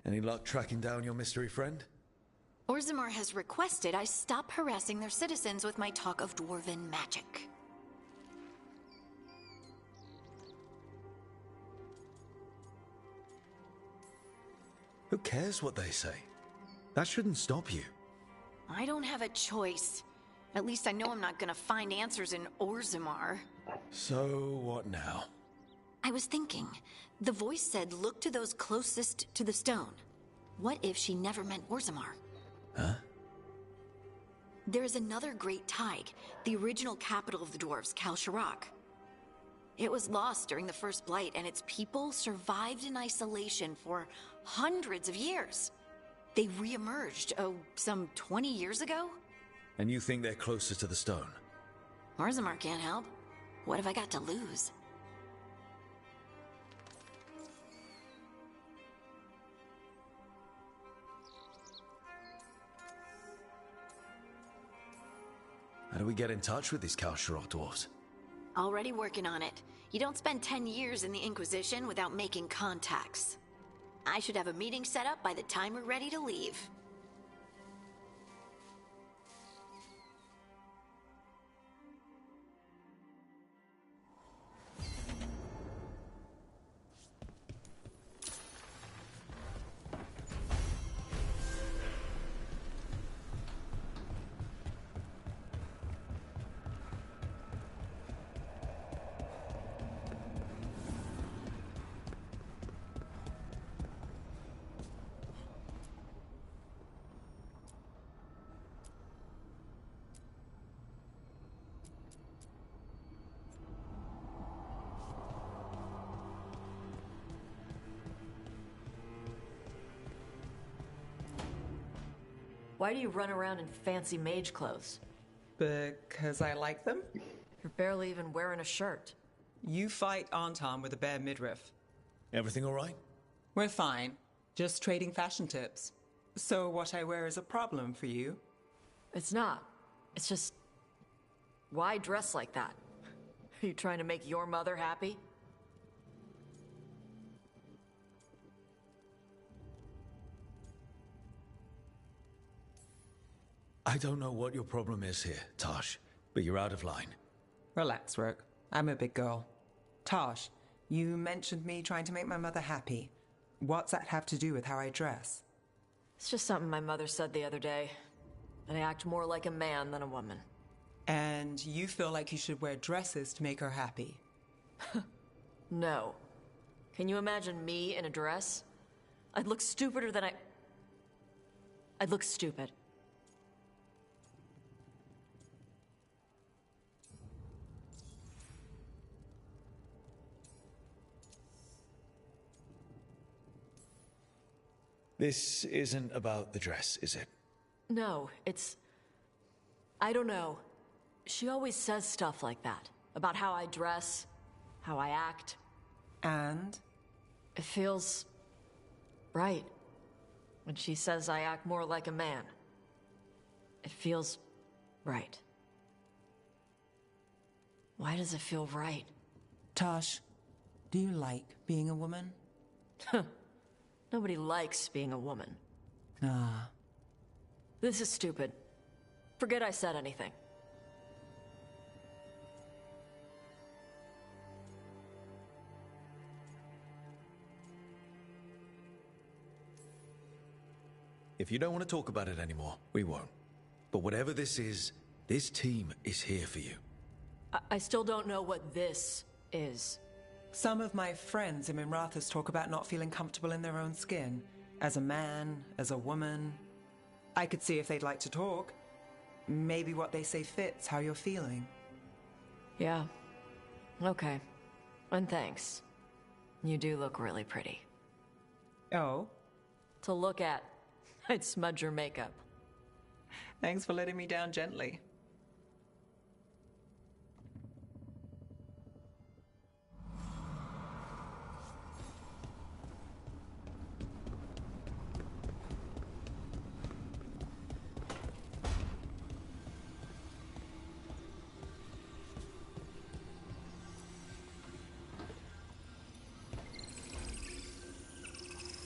Any luck tracking down your mystery friend? Orzammar has requested I stop harassing their citizens with my talk of dwarven magic. Who cares what they say? That shouldn't stop you. I don't have a choice. At least I know I'm not gonna find answers in Orzammar. So, what now? I was thinking, the voice said look to those closest to the stone. What if she never meant Orzammar? Huh? There is another great Tig, the original capital of the dwarves, Kalsharak. It was lost during the First Blight, and its people survived in isolation for hundreds of years. They re-emerged, some 20 years ago? And you think they're closer to the stone? Orzammar can't help. What have I got to lose? How do we get in touch with these Kalsharak dwarves? Already working on it. You don't spend 10 years in the Inquisition without making contacts. I should have a meeting set up by the time we're ready to leave. Why do you run around in fancy mage clothes? Because I like them. You're barely even wearing a shirt. You fight Anton with a bare midriff. Everything all right? We're fine. Just trading fashion tips. So what I wear is a problem for you? It's not. It's just... Why dress like that? Are you trying to make your mother happy? I don't know what your problem is here, Tosh, but you're out of line. Relax, Rook. I'm a big girl. Tosh, you mentioned me trying to make my mother happy. What's that have to do with how I dress? It's just something my mother said the other day. That I act more like a man than a woman. And you feel like you should wear dresses to make her happy? No. Can you imagine me in a dress? I'd look stupider than I'd look stupid. This isn't about the dress, is it? No, it's... I don't know. She always says stuff like that. About how I dress, how I act. And? It feels... right. When she says I act more like a man. It feels... right. Why does it feel right? Tosh, do you like being a woman? Nobody likes being a woman. Ah. This is stupid. Forget I said anything. If you don't want to talk about it anymore, we won't. But whatever this is, this team is here for you. I still don't know what this is. Some of my friends in Minrathous talk about not feeling comfortable in their own skin. As a man, as a woman. I could see if they'd like to talk. Maybe what they say fits how you're feeling. Yeah. Okay. And thanks. You do look really pretty. Oh? To look at, I'd smudge your makeup. Thanks for letting me down gently.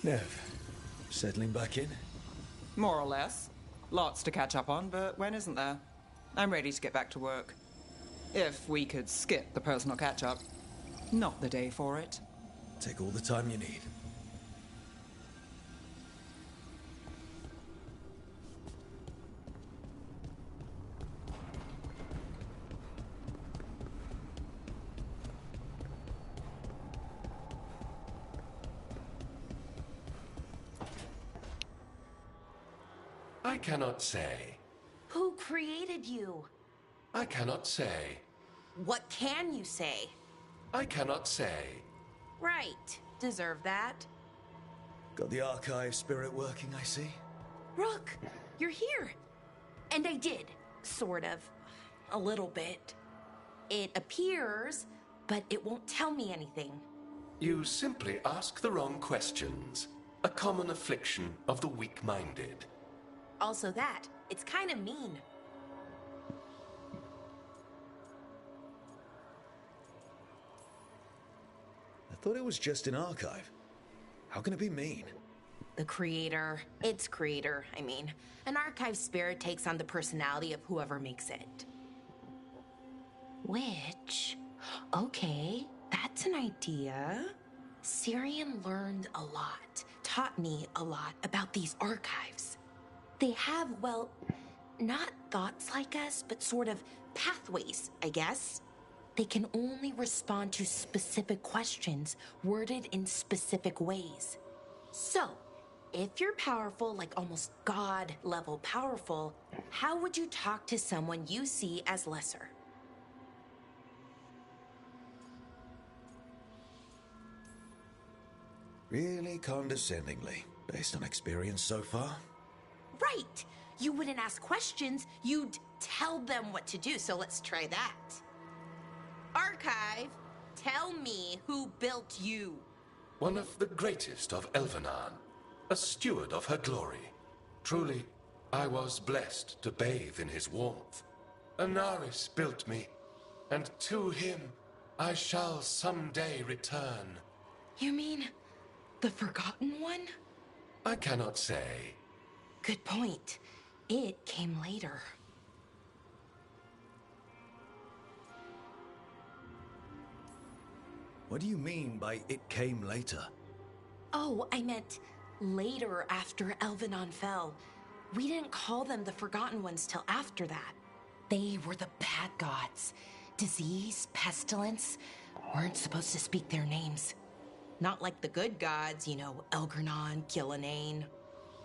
Nev, Settling back in? More or less. Lots to catch up on, but when isn't there? I'm ready to get back to work. If we could skip the personal catch-up. Not the day for it. Take all the time you need. I cannot say. Who created you? I cannot say. What can you say? I cannot say. Right. Deserve that. Got the archive spirit working, I see. Rook, you're here. And I did. Sort of. A little bit. It appears, but it won't tell me anything. You simply ask the wrong questions. A common affliction of the weak-minded. Also that, it's kind of mean. I thought it was just an archive. How can it be mean? The creator, its creator, I mean. An archive spirit takes on the personality of whoever makes it. Which, okay, that's an idea. Syrian learned a lot, taught me a lot about these archives. They have, well, not thoughts like us, but sort of pathways, I guess. They can only respond to specific questions worded in specific ways. So, if you're powerful, like almost God-level powerful, how would you talk to someone you see as lesser? Really condescendingly, based on experience so far? Right! You wouldn't ask questions, you'd tell them what to do, so let's try that. Archive, tell me who built you. One of the greatest of Elvenan, a steward of her glory. Truly, I was blessed to bathe in his warmth. Anaris built me, and to him I shall someday return. You mean the Forgotten One? I cannot say. Good point. It came later. What do you mean by it came later? Oh, I meant later after Elvenon fell. We didn't call them the Forgotten Ones till after that. They were the bad gods. Disease, pestilence, weren't supposed to speak their names. Not like the good gods, you know, Elgernon, Gillenane.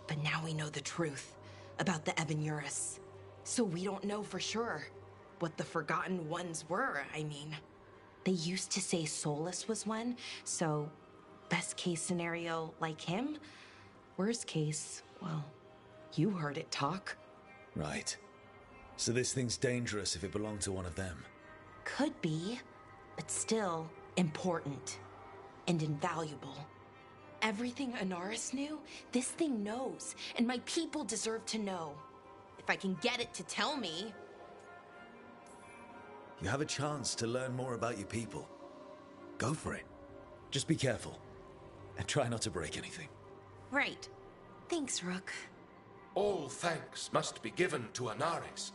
But now we know the truth about the Evanuris. So we don't know for sure what the Forgotten Ones were, I mean. They used to say Solus was one, so best case scenario, like him. Worst case, well, you heard it talk. Right. So this thing's dangerous if it belonged to one of them. Could be, but still important and invaluable. Everything Anaris knew, this thing knows, and my people deserve to know. If I can get it to tell me. You have a chance to learn more about your people. Go for it. Just be careful. And try not to break anything. Right. Thanks, Rook. All thanks must be given to Anaris,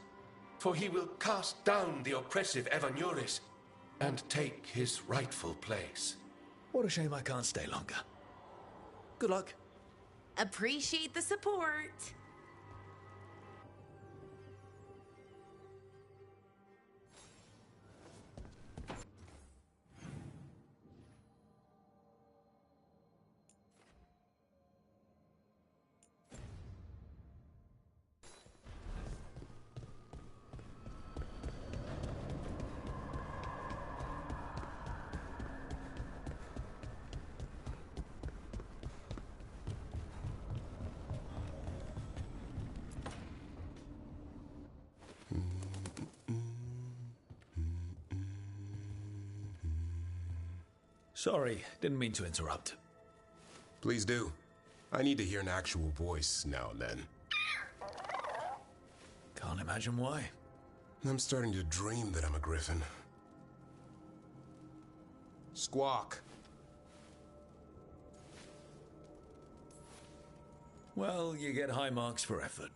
for he will cast down the oppressive Evanuris and take his rightful place. What a shame I can't stay longer. Good luck. Appreciate the support. Sorry, didn't mean to interrupt. Please do. I need to hear an actual voice now and then. Can't imagine why. I'm starting to dream that I'm a griffin. Squawk. Well, you get high marks for effort.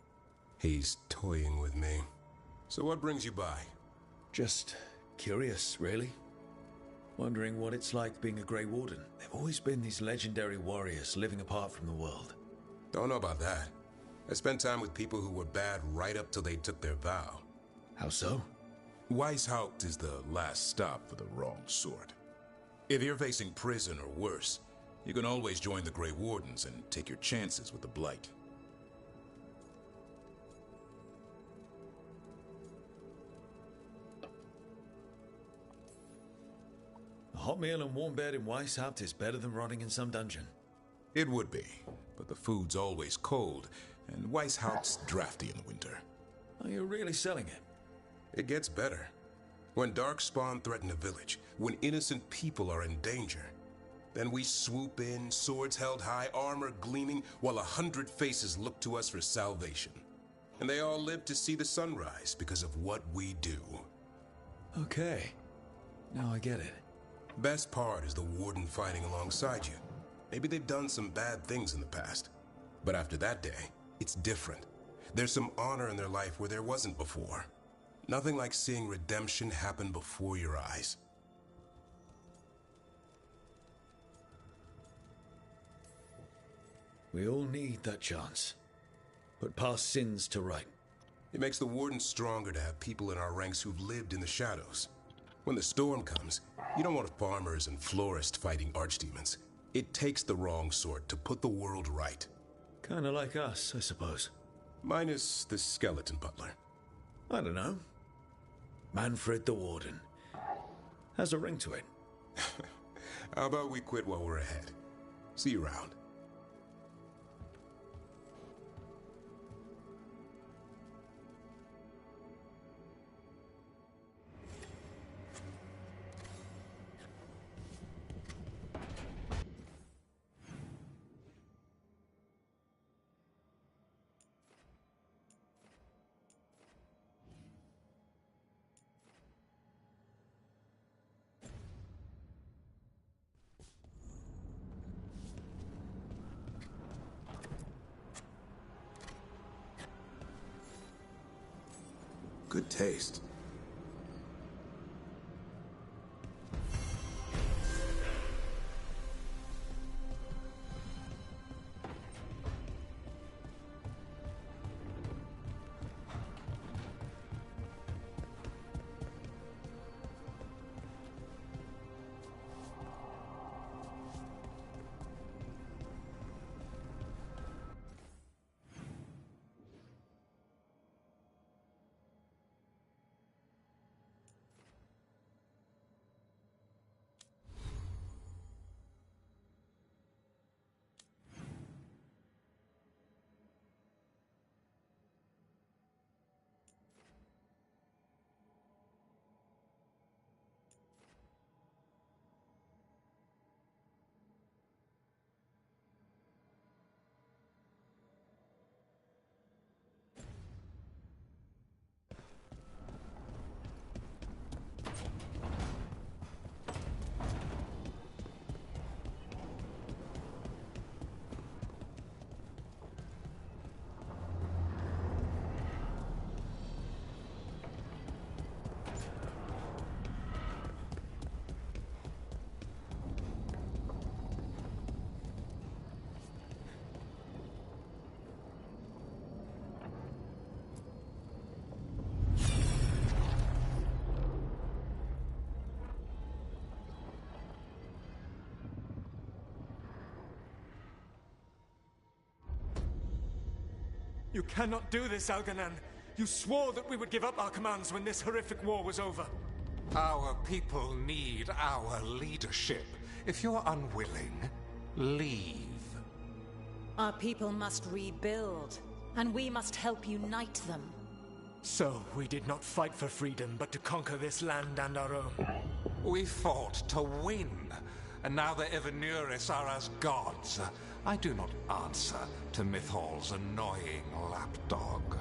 He's toying with me. So what brings you by? Just curious, really. Wondering what it's like being a Grey Warden. They've always been these legendary warriors living apart from the world. Don't know about that. I spent time with people who were bad right up till they took their vow. How so? Weishaupt is the last stop for the wrong sort. If you're facing prison or worse, you can always join the Grey Wardens and take your chances with the Blight. A hot meal and warm bed in Weishaupt is better than rotting in some dungeon. It would be, but the food's always cold, and Weishaupt's drafty in the winter. Are you really selling it? It gets better. When Darkspawn threaten a village, when innocent people are in danger, then we swoop in, swords held high, armor gleaming, while 100 faces look to us for salvation. And they all live to see the sunrise because of what we do. Okay. Now I get it. Best part is the Warden fighting alongside you. Maybe they've done some bad things in the past. But after that day, it's different. There's some honor in their life where there wasn't before. Nothing like seeing redemption happen before your eyes. We all need that chance. Put past sins to right. It makes the Warden stronger to have people in our ranks who've lived in the shadows. When the storm comes, you don't want farmers and florists fighting archdemons. It takes the wrong sort to put the world right. Kinda like us, I suppose. Minus the skeleton butler. I don't know. Manfred the Warden. Has a ring to it. How about we quit while we're ahead? See you around. Good taste. You cannot do this, Algernon. You swore that we would give up our commands when this horrific war was over. Our people need our leadership. If you're unwilling, leave. Our people must rebuild, and we must help unite them. So, we did not fight for freedom, but to conquer this land and our own. We fought to win, and now the Evenuris are as gods. I do not answer to Mythal's annoying lapdog.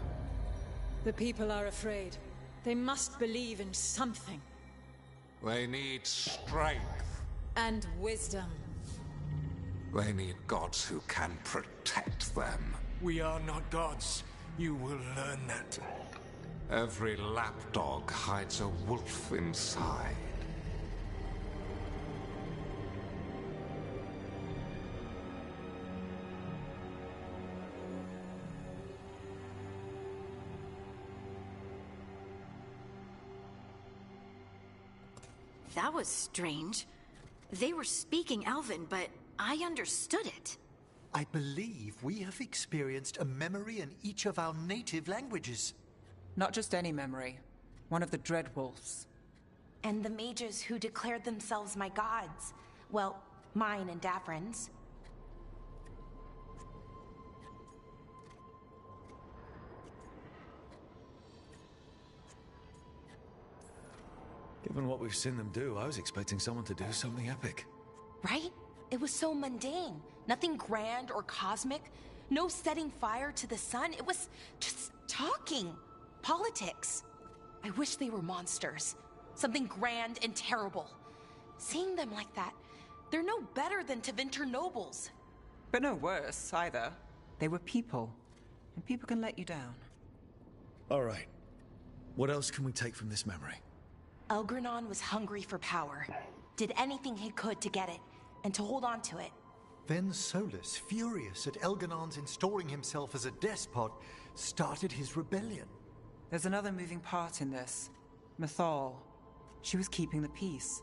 The people are afraid. They must believe in something. They need strength. And wisdom. They need gods who can protect them. We are not gods. You will learn that. Every lapdog hides a wolf inside. That was strange. They were speaking Elven, but I understood it. I believe we have experienced a memory in each of our native languages. Not just any memory. One of the Dreadwolves. And the mages who declared themselves my gods. Well, mine and Davrin's. Given what we've seen them do, I was expecting someone to do something epic. Right? It was so mundane. Nothing grand or cosmic. No setting fire to the sun. It was just talking. Politics. I wish they were monsters. Something grand and terrible. Seeing them like that, they're no better than Tevinter nobles. But no worse, either. They were people. And people can let you down. All right. What else can we take from this memory? Elgranon was hungry for power. Did anything he could to get it, and to hold on to it. Then Solus, furious at Elganon's installing himself as a despot, started his rebellion. There's another moving part in this. Mythal. She was keeping the peace.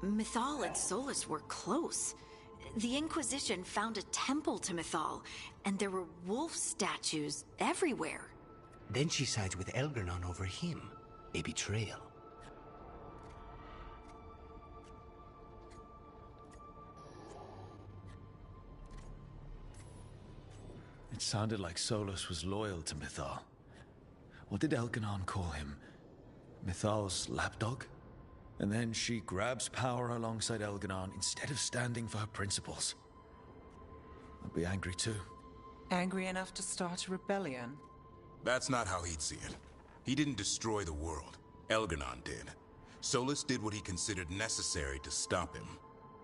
Mythal and Solus were close. The Inquisition found a temple to Mythal, and there were wolf statues everywhere. Then she sides with Elgranon over him. A betrayal. It sounded like Solus was loyal to Mythal. What did Elganon call him? Mythal's lapdog? And then she grabs power alongside Elganon instead of standing for her principles. I'd be angry too. Angry enough to start a rebellion? That's not how he'd see it. He didn't destroy the world. Elganon did. Solus did what he considered necessary to stop him.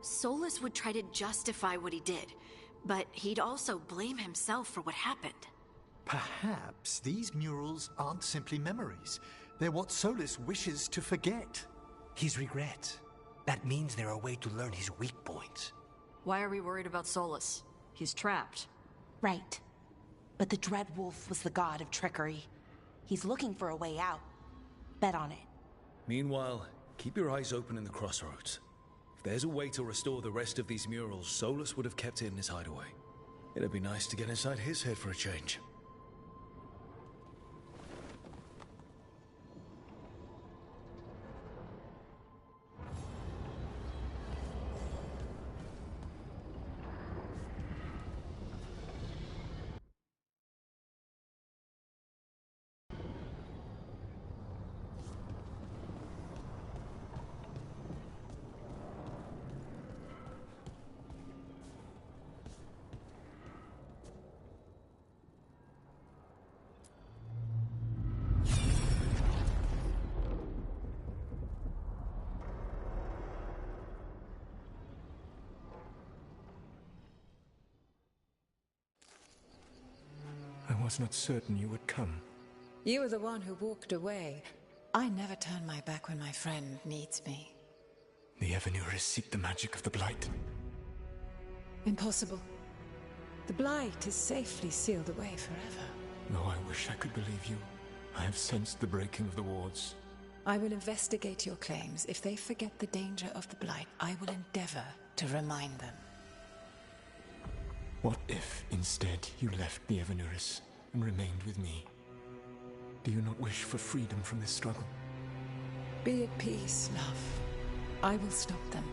Solus would try to justify what he did, but he'd also blame himself for what happened. Perhaps these murals aren't simply memories. They're what Solus wishes to forget. His regret. That means they're a way to learn his weak points. Why are we worried about Solus? He's trapped. Right. But the Dreadwolf was the god of trickery. He's looking for a way out. Bet on it. Meanwhile, keep your eyes open in the crossroads. If there's a way to restore the rest of these murals, Solus would have kept it in his hideaway. It'd be nice to get inside his head for a change. I was not certain you would come. You were the one who walked away. I never turn my back when my friend needs me. The Evanuris seek the magic of the Blight. Impossible. The Blight is safely sealed away forever. Oh, I wish I could believe you. I have sensed the breaking of the wards. I will investigate your claims. If they forget the danger of the Blight, I will endeavor to remind them. What if, instead, you left the Evanuris and remained with me? Do you not wish for freedom from this struggle? Be at peace, love. I will stop them.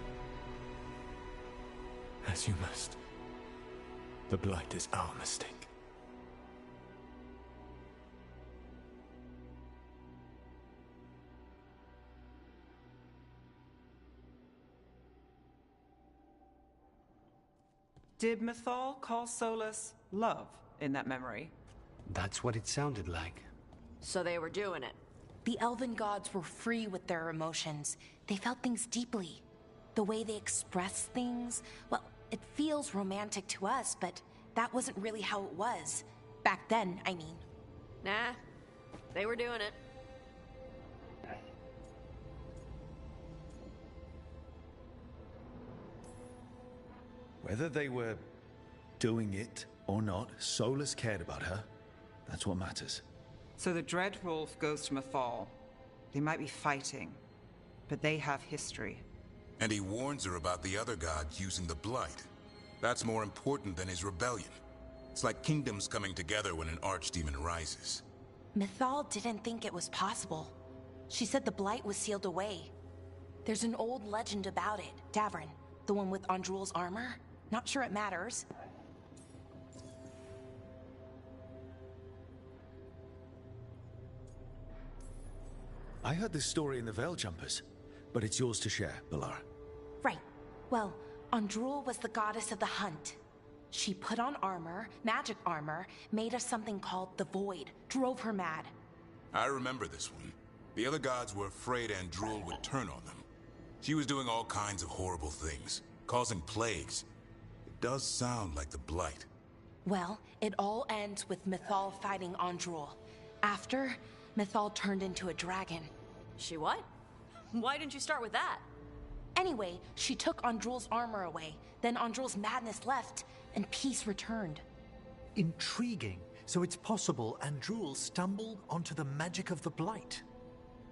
As you must. The Blight is our mistake. Did Mythal call Solus love in that memory? That's what it sounded like. So they were doing it. The elven gods were free with their emotions. They felt things deeply. The way they expressed things, well, it feels romantic to us, but that wasn't really how it was. Back then, I mean. Nah, they were doing it. Whether they were doing it or not, Solus cared about her. That's what matters. So the Dread Wolf goes to Mythal. They might be fighting, but they have history. And he warns her about the other gods using the Blight. That's more important than his rebellion. It's like kingdoms coming together when an archdemon rises. Mythal didn't think it was possible. She said the Blight was sealed away. There's an old legend about it. Davrin, the one with Andrul's armor. Not sure it matters. I heard this story in the Veil Jumpers, but it's yours to share, Balara. Right. Well, Andrul was the goddess of the hunt. She put on armor, magic armor, made of something called the Void, drove her mad. I remember this one. The other gods were afraid Andrul would turn on them. She was doing all kinds of horrible things, causing plagues. It does sound like the Blight. Well, it all ends with Mythal fighting Andrul. After, Mythal turned into a dragon. She what? Why didn't you start with that? Anyway, she took Andrul's armor away. Then Andrul's madness left, and peace returned. Intriguing. So it's possible Andrul stumbled onto the magic of the Blight.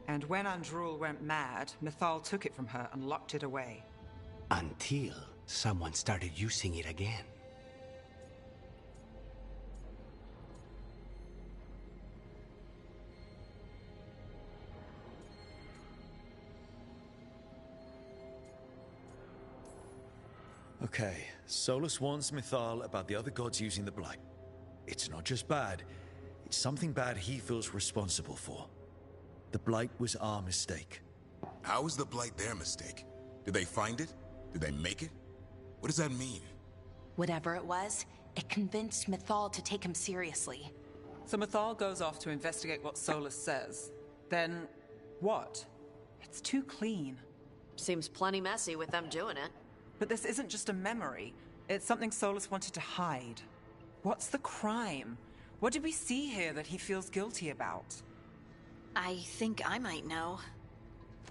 And when Andrul went mad, Mythal took it from her and locked it away. Until someone started using it again. Okay, Solus warns Mythal about the other gods using the Blight. It's not just bad, it's something bad he feels responsible for. The Blight was our mistake. How was the Blight their mistake? Did they find it? Did they make it? What does that mean? Whatever it was, it convinced Mythal to take him seriously. So Mythal goes off to investigate what Solus says. Then, what? It's too clean. Seems plenty messy with them doing it. But this isn't just a memory. It's something Solus wanted to hide. What's the crime? What did we see here that he feels guilty about? I think I might know.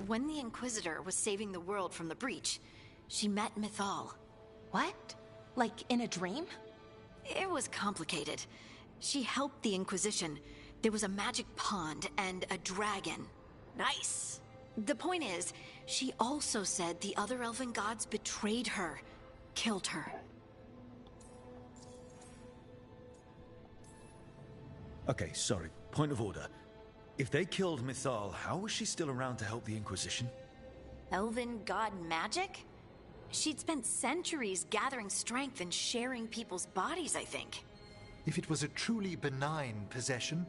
When the Inquisitor was saving the world from the breach, she met Mythal. What? Like in a dream? It was complicated. She helped the Inquisition. There was a magic pond and a dragon. Nice. The point is, she also said the other elven gods betrayed her, killed her. Okay, sorry. Point of order. If they killed Mythal, how was she still around to help the Inquisition? Elven god magic? She'd spent centuries gathering strength and sharing people's bodies, I think. If it was a truly benign possession,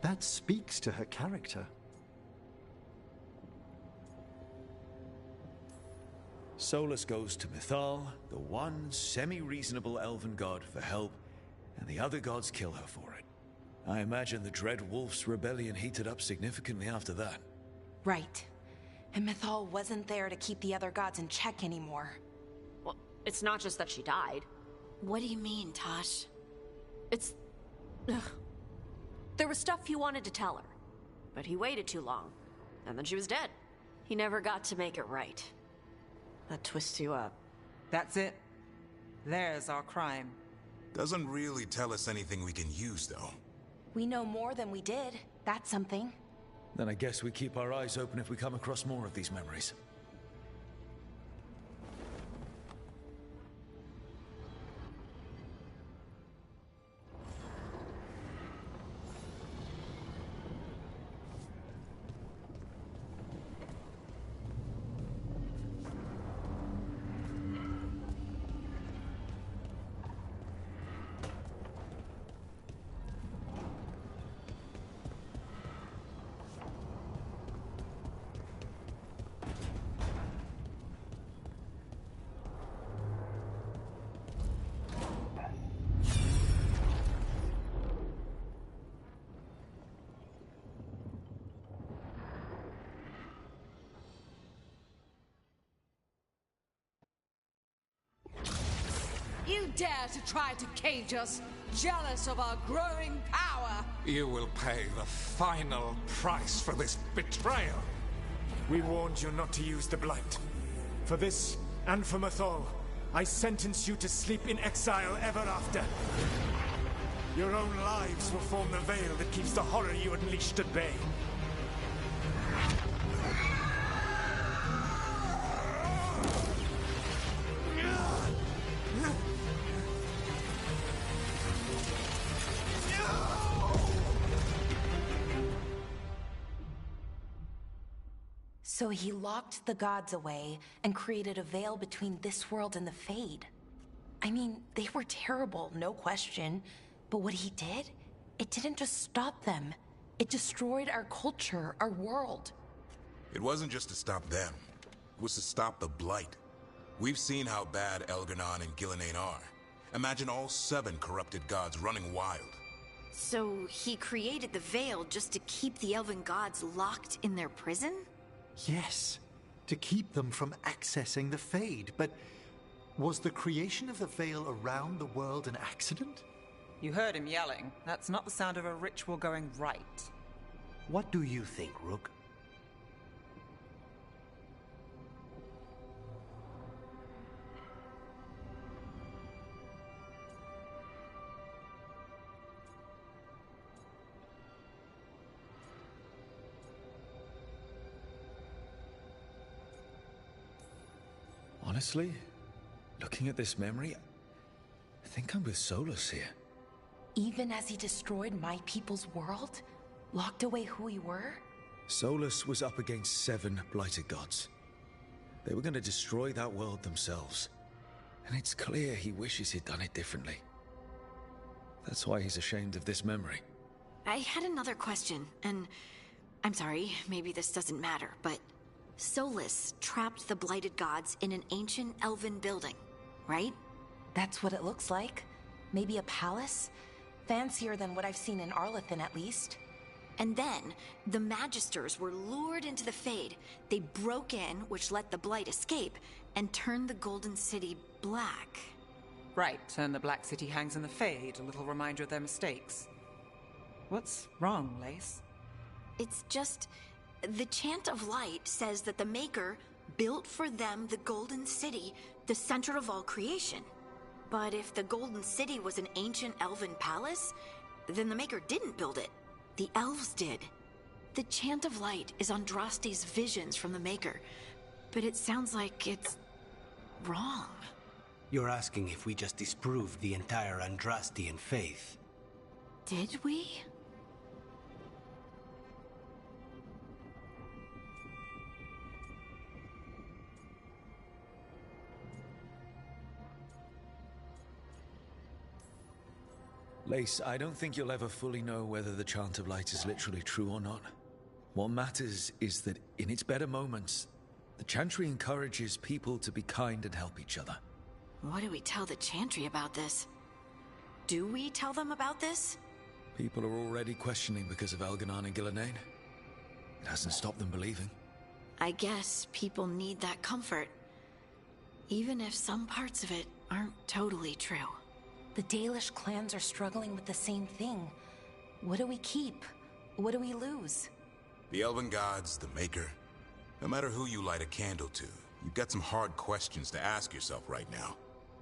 that speaks to her character. Solus goes to Mythal, the one semi-reasonable elven god, for help, and the other gods kill her for it. I imagine the Dread Wolf's rebellion heated up significantly after that. Right. And Mythal wasn't there to keep the other gods in check anymore. Well, it's not just that she died. What do you mean, Tosh? It's... Ugh. There was stuff he wanted to tell her, but he waited too long, and then she was dead. He never got to make it right. That twists you up. That's it. There's our crime. Doesn't really tell us anything we can use, though. We know more than we did. That's something. Then I guess we keep our eyes open if we come across more of these memories. You dare to try to cage us, jealous of our growing power? You will pay the final price for this betrayal. We warned you not to use the Blight. For this, and for Mythal, I sentence you to sleep in exile ever after. Your own lives will form the veil that keeps the horror you unleashed at bay. So he locked the gods away and created a veil between this world and the Fade. I mean, they were terrible, no question. But what he did, it didn't just stop them. It destroyed our culture, our world. It wasn't just to stop them. It was to stop the Blight. We've seen how bad Elganon and Gillenane are. Imagine all 7 corrupted gods running wild. So he created the Veil just to keep the elven gods locked in their prison? Yes, to keep them from accessing the Fade. But was the creation of the Veil around the world an accident? You heard him yelling. That's not the sound of a ritual going right. What do you think, Rook? Honestly, looking at this memory, I think I'm with Solus here. Even as he destroyed my people's world? Locked away who we were? Solus was up against 7 blighted gods. They were going to destroy that world themselves. And it's clear he wishes he'd done it differently. That's why he's ashamed of this memory. I had another question, and I'm sorry, maybe this doesn't matter, but Solus trapped the blighted gods in an ancient elven building, right? That's what it looks like. Maybe a palace? Fancier than what I've seen in Arlethan, at least. And then, the Magisters were lured into the Fade. They broke in, which let the Blight escape, and turned the Golden City black. Right, and the Black City hangs in the Fade, a little reminder of their mistakes. What's wrong, Lace? It's just... the Chant of Light says that the Maker built for them the Golden City, the center of all creation. But if the Golden City was an ancient elven palace, then the Maker didn't build it. The elves did. The Chant of Light is Andraste's visions from the Maker, but it sounds like it's wrong. You're asking if we just disproved the entire Andrastian faith. Did we? Lace, I don't think you'll ever fully know whether the Chant of Light is literally true or not. What matters is that in its better moments, the Chantry encourages people to be kind and help each other. What do we tell the Chantry about this? Do we tell them about this? People are already questioning because of Elganon and Gillenane. It hasn't stopped them believing. I guess people need that comfort. Even if some parts of it aren't totally true. The Dalish clans are struggling with the same thing. What do we keep? What do we lose? The Elven Gods, the Maker. No matter who you light a candle to, you've got some hard questions to ask yourself right now.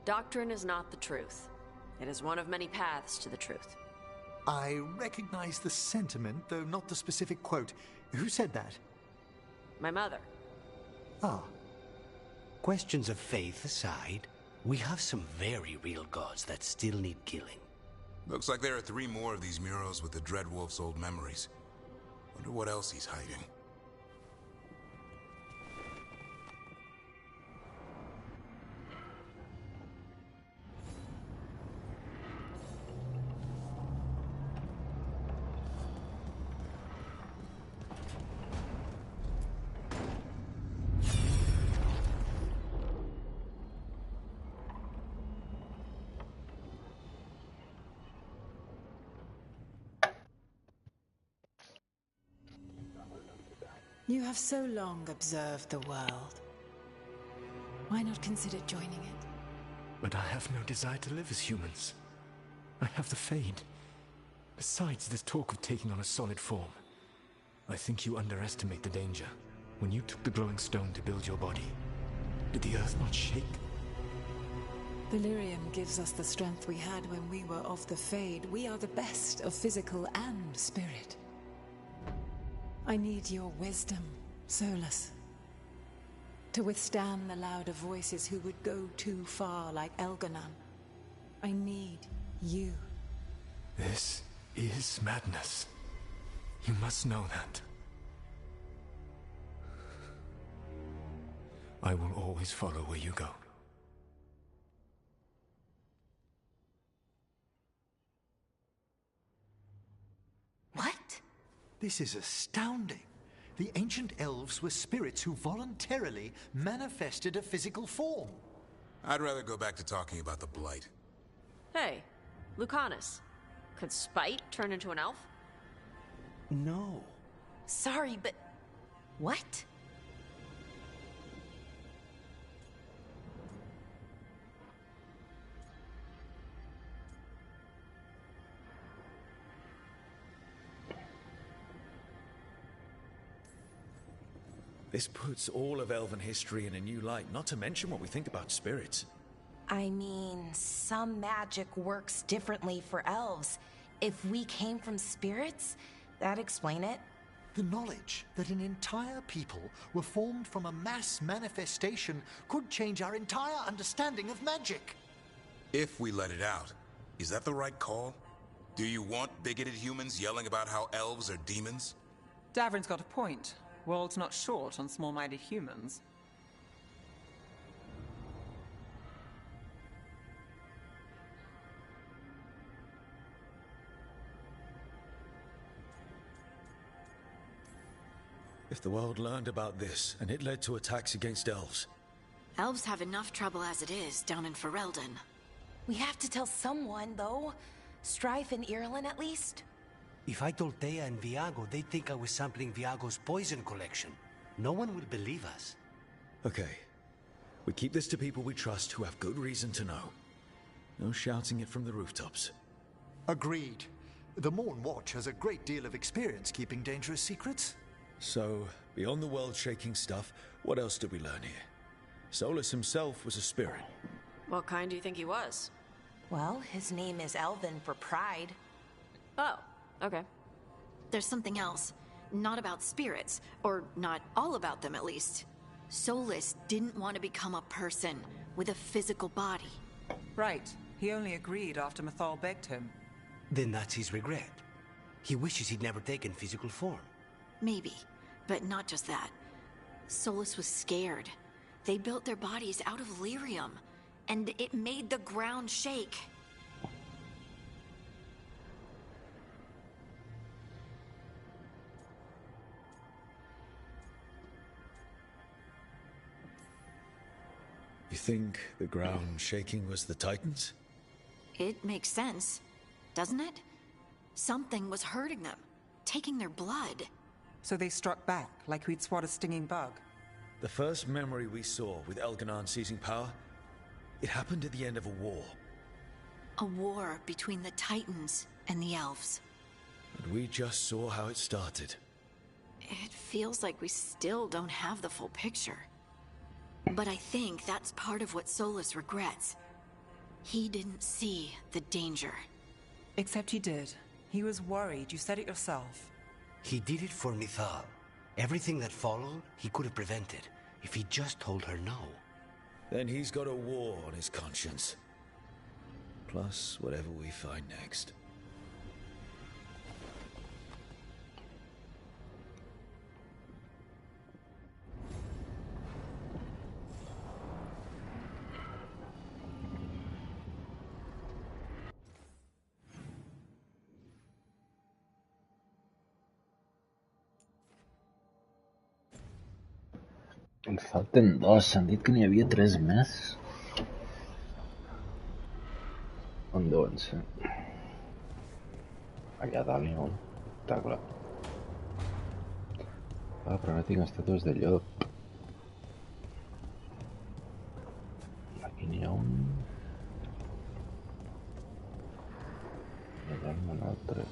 Doctrine is not the truth. It is one of many paths to the truth. I recognize the sentiment, though not the specific quote. Who said that? My mother. Ah. Questions of faith aside, we have some very real gods that still need killing. Looks like there are 3 more of these murals with the Dreadwolf's old memories. Wonder what else he's hiding. You have so long observed the world. Why not consider joining it? But I have no desire to live as humans. I have the Fade. Besides, there's talk of taking on a solid form. I think you underestimate the danger. When you took the glowing stone to build your body, did the earth not shake? Delirium gives us the strength we had when we were of the Fade. We are the best of physical and spirit. I need your wisdom, Solus. To withstand the louder voices who would go too far like Elganon. I need you. This is madness. You must know that. I will always follow where you go. What? This is astounding. The ancient elves were spirits who voluntarily manifested a physical form. I'd rather go back to talking about the Blight. Hey, Lucanus. Could Spite turn into an elf? No. Sorry, but... what? This puts all of elven history in a new light, not to mention what we think about spirits. I mean, some magic works differently for elves. If we came from spirits, that'd explain it. The knowledge that an entire people were formed from a mass manifestation could change our entire understanding of magic. If we let it out, is that the right call? Do you want bigoted humans yelling about how elves are demons? Davrin's got a point. World's not short on small-minded humans. If the world learned about this, and it led to attacks against elves. Elves have enough trouble as it is down in Ferelden. We have to tell someone, though. Strife and Irulan, at least. If I told Thea and Viago, they'd think I was sampling Viago's poison collection. No one will believe us. Okay. We keep this to people we trust who have good reason to know. No shouting it from the rooftops. Agreed. The Morn Watch has a great deal of experience keeping dangerous secrets. So, beyond the world-shaking stuff, what else did we learn here? Solus himself was a spirit. What kind do you think he was? Well, his name is Elven for pride. Oh, okay. There's something else. Not about spirits, or not all about them at least. Solus didn't want to become a person with a physical body. Right. He only agreed after Mythal begged him. Then that's his regret. He wishes he'd never taken physical form. Maybe, but not just that. Solus was scared. They built their bodies out of lyrium, and it made the ground shake. You think the ground shaking was the Titans? It makes sense, doesn't it? Something was hurting them, taking their blood. So they struck back, like we'd swat a stinging bug. The first memory we saw with Elganon seizing power, it happened at the end of a war. A war between the Titans and the elves. And we just saw how it started. It feels like we still don't have the full picture. But I think that's part of what Solus regrets. He didn't see the danger. Except he did. He was worried, you said it yourself. He did it for Mythal. Everything that followed, he could have prevented, if he just told her no. Then he's got a war on his conscience. Plus, whatever we find next. En falten dos, han dit que n'hi havia 3 més. On deuen ser? Allà dalt n'hi ha un. Està clar. Ah, però no tinc estàtues de llop. Aquí n'hi ha un... Terminal 3.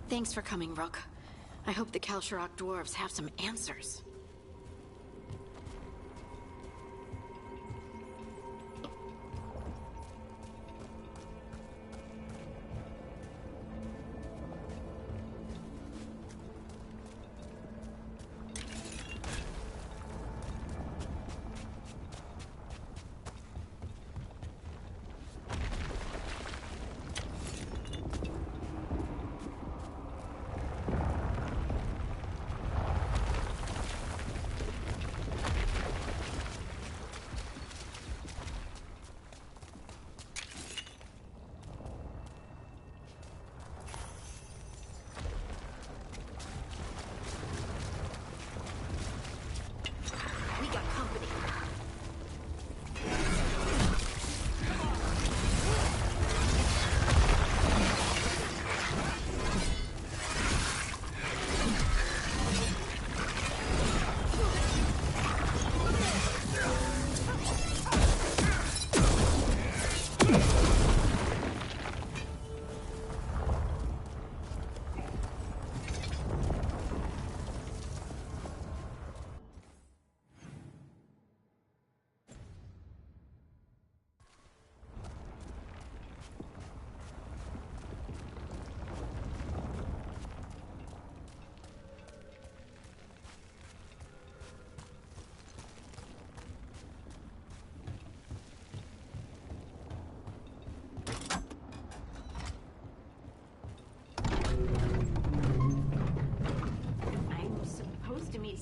Thanks for coming, Rook. I hope the Kalsharok dwarves have some answers.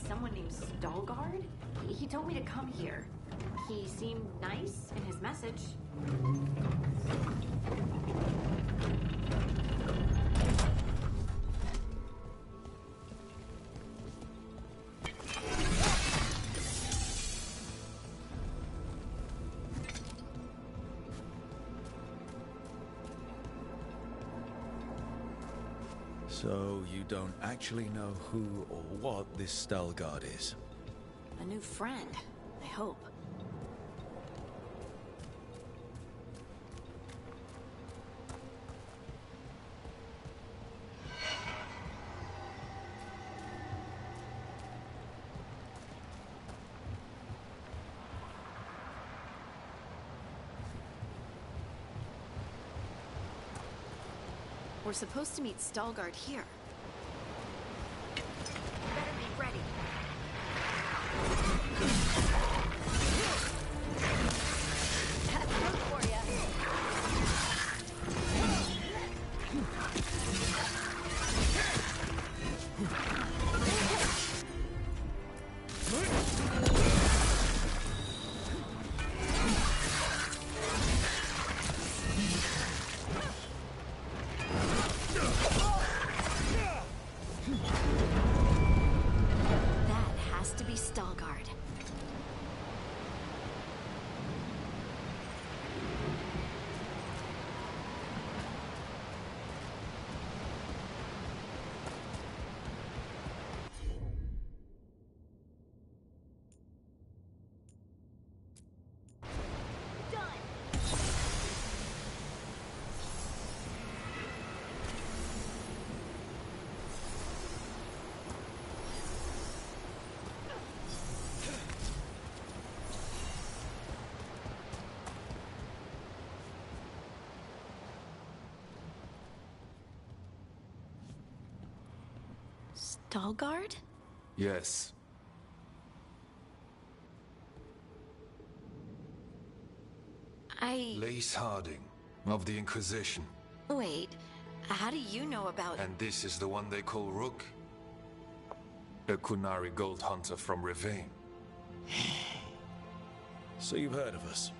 Someone named Veilguard? He told me to come here. He seemed nice in his message. So you don't actually know who or what this Veilguard is? A new friend, I hope. We're supposed to meet Veilguard here. Better be ready. That's good for ya. Veilguard? Yes. Lace Harding, of the Inquisition. Wait, how do you know about... And this is the one they call Rook? a Kunari gold hunter from Rivain. So you've heard of us?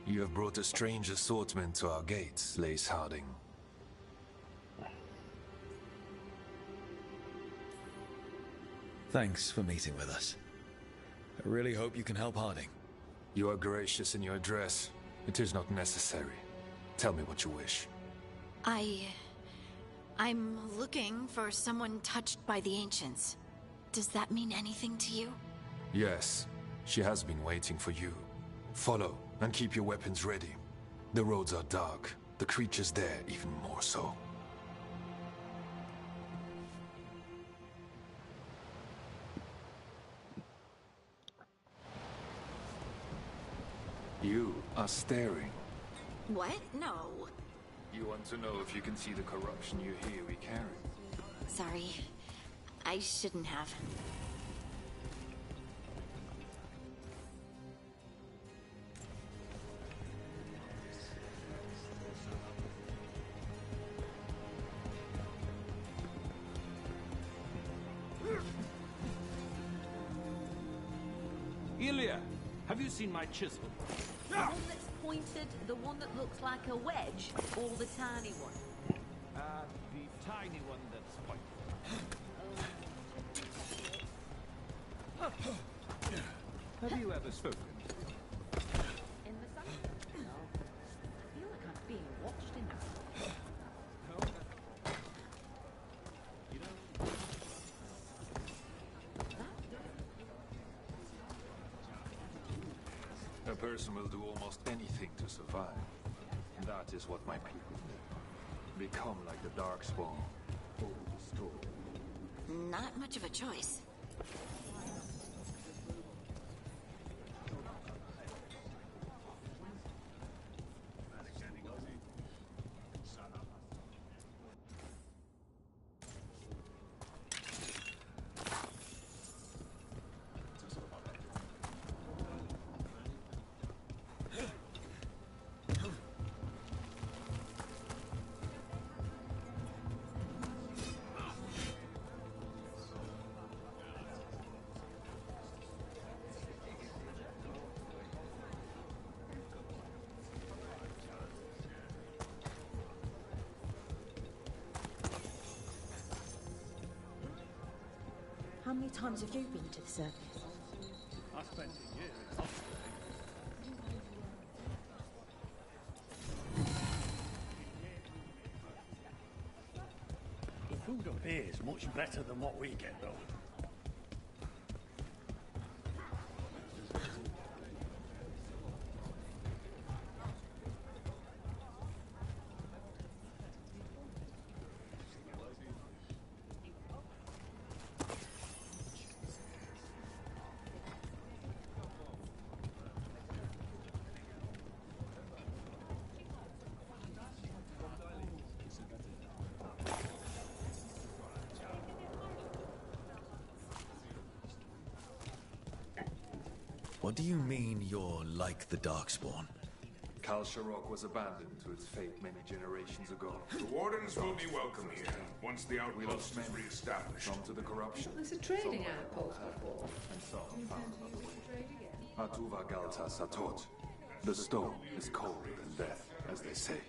You have brought a strange assortment to our gates, Lace Harding. Thanks for meeting with us. I really hope you can help Harding. You are gracious in your address. It is not necessary. Tell me what you wish. I'm looking for someone touched by the Ancients. Does that mean anything to you? Yes, she has been waiting for you. Follow, and keep your weapons ready. The roads are dark, the creatures there even more so. You are staring. What? No. You want to know if you can see the corruption you hear we carry? Sorry. I shouldn't have. Ilya, have you seen my chisel? The one that's pointed, the one that looks like a wedge, or the tiny one? The tiny one that's pointed. Have you ever spoken? In the sun? No. I feel like I'm being watched in there. A person will do almost anything to survive. That is what my people do. Become like the Darkspawn. Not much of a choice. How many times have you been to the circus? I spent a year in Oxford. The food up here is much better than what we get, though. What do you mean you're like the Darkspawn? Kalsharok was abandoned to its fate many generations ago. The Wardens will be welcome here, once the outpost is re-established. Some to the corruption. There's a trading outpost before. And some found Atuva Galta Satot. The stone is colder than death, as they say.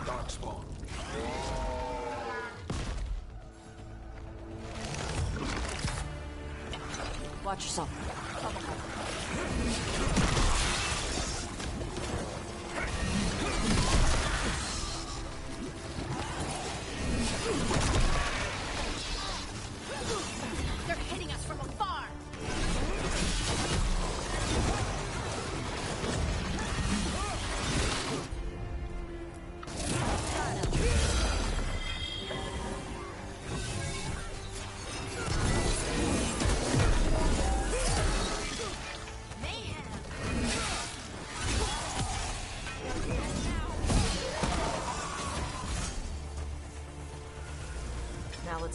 Darkspawn. Watch yourself. They're hitting us from afar!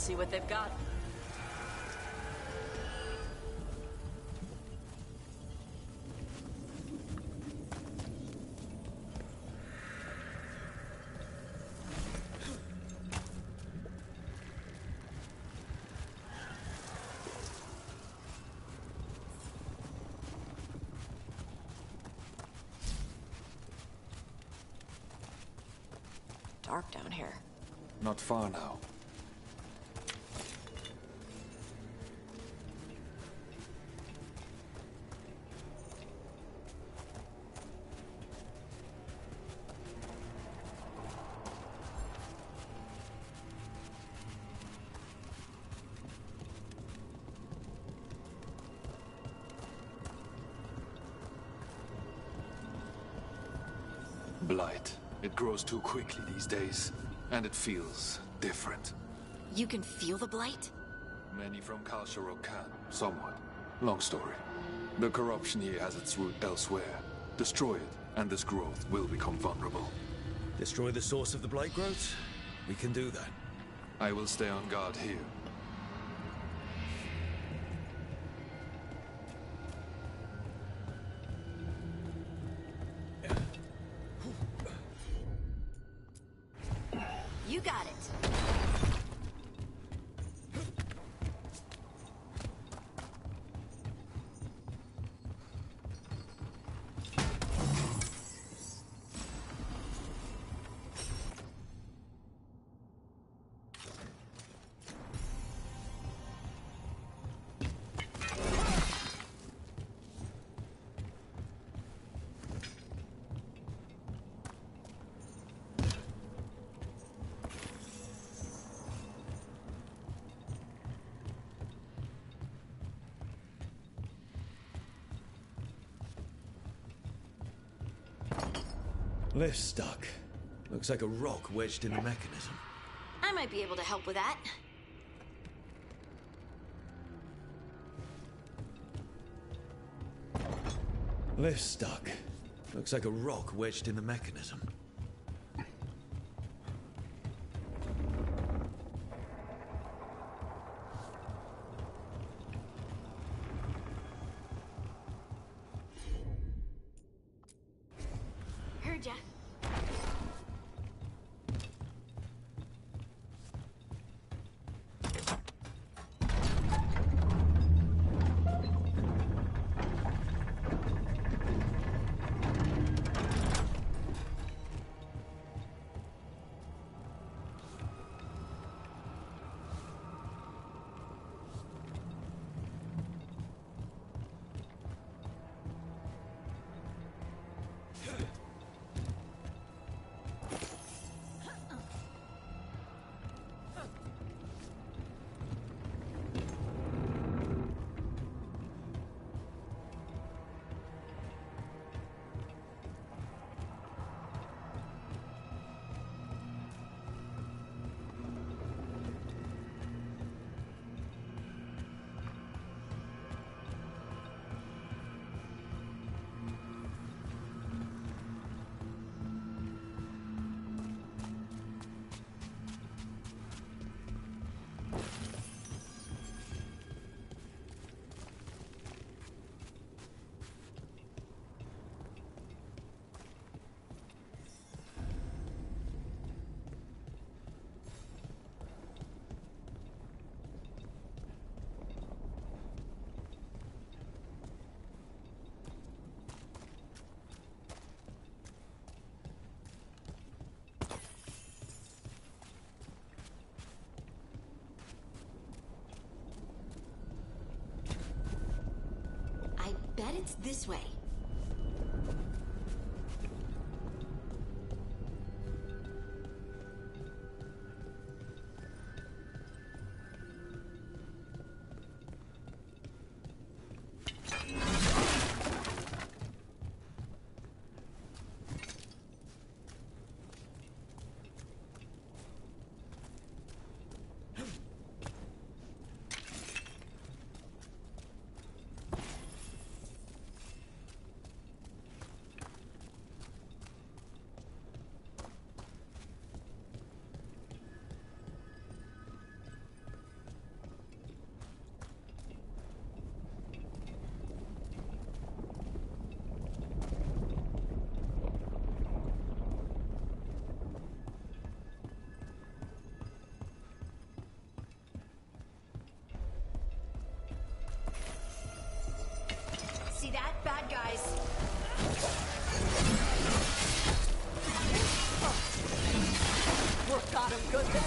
Let's see what they've got. Dark down here. Not far now. Blight. It grows too quickly these days, and it feels different. You can feel the blight? Many from Kalsharok can, somewhat. Long story. The corruption here has its root elsewhere. Destroy it, and this growth will become vulnerable. Destroy the source of the blight growth? We can do that. I will stay on guard here. You got it. Lift's stuck. Looks like a rock wedged in the mechanism. I might be able to help with that. Lift's stuck. Looks like a rock wedged in the mechanism. Heard ya. I bet it's this way. See that? Bad guys. Got him good there.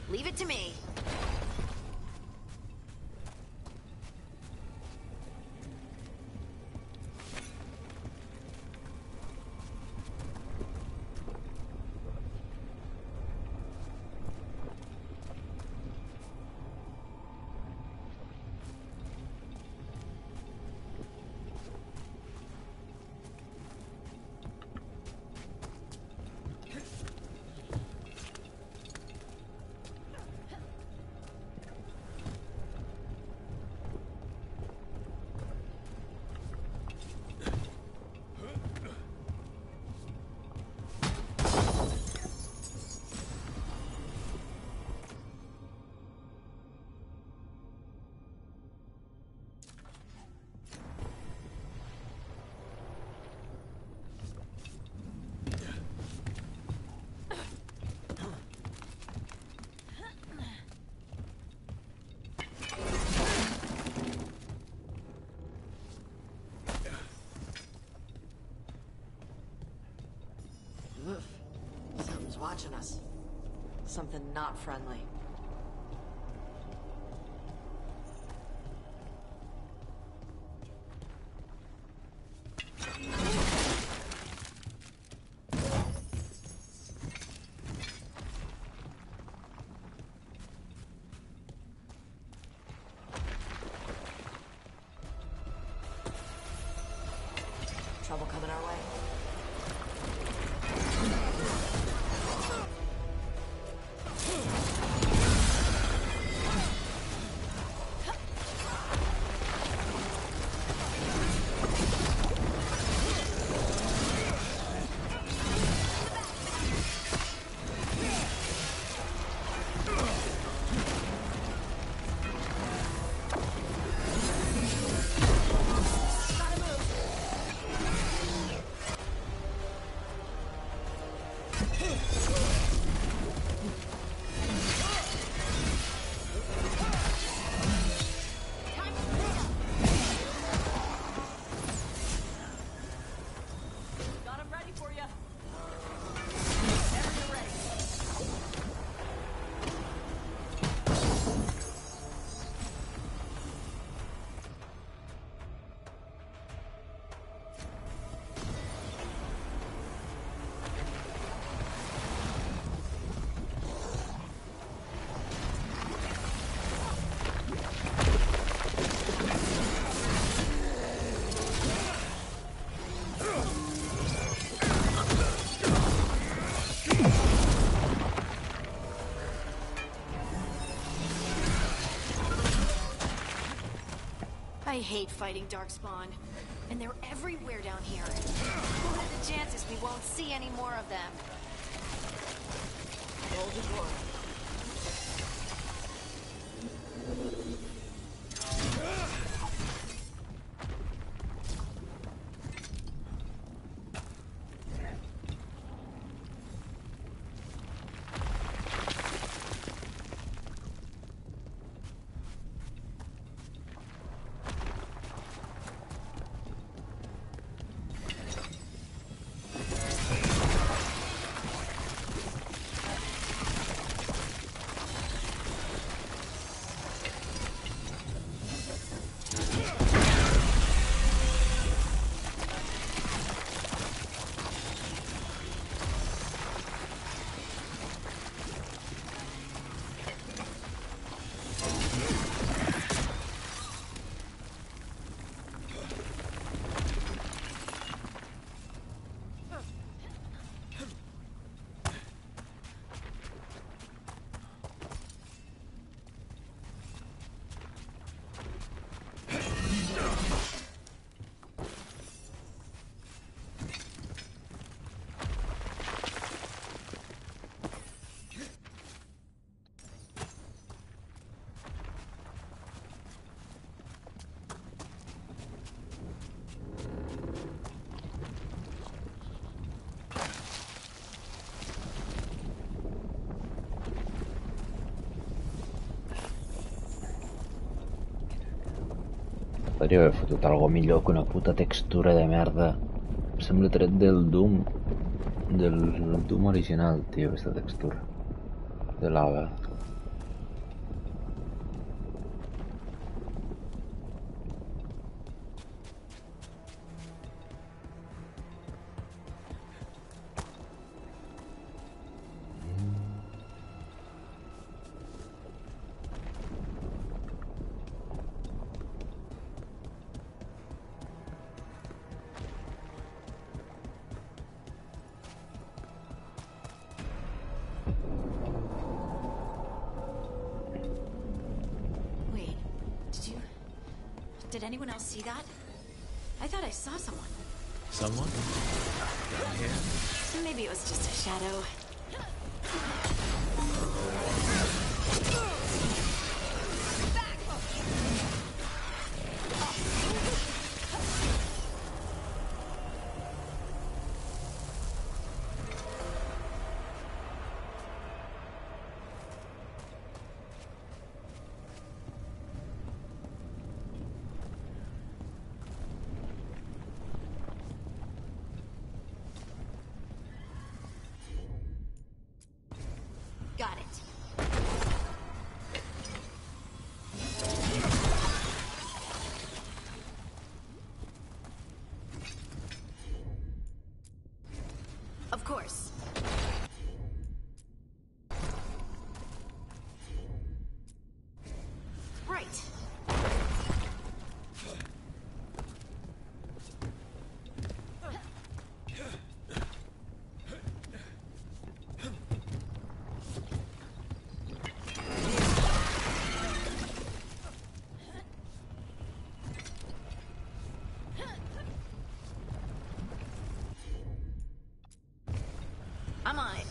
Leave it to me. Something's watching us. Something not friendly. Trouble coming our way. I hate fighting Darkspawn, and they're everywhere down here. What are the chances we won't see any more of them? Hold the door. Podria haver fotut algo millor que una puta textura de merda. Sembla tret del Doom. Del Doom original, tio, aquesta textura. De lava. Wait, did anyone else see that? I thought I saw someone. Someone? Down here? Maybe it was just a shadow. Got it. Of course. Right. I'm on it.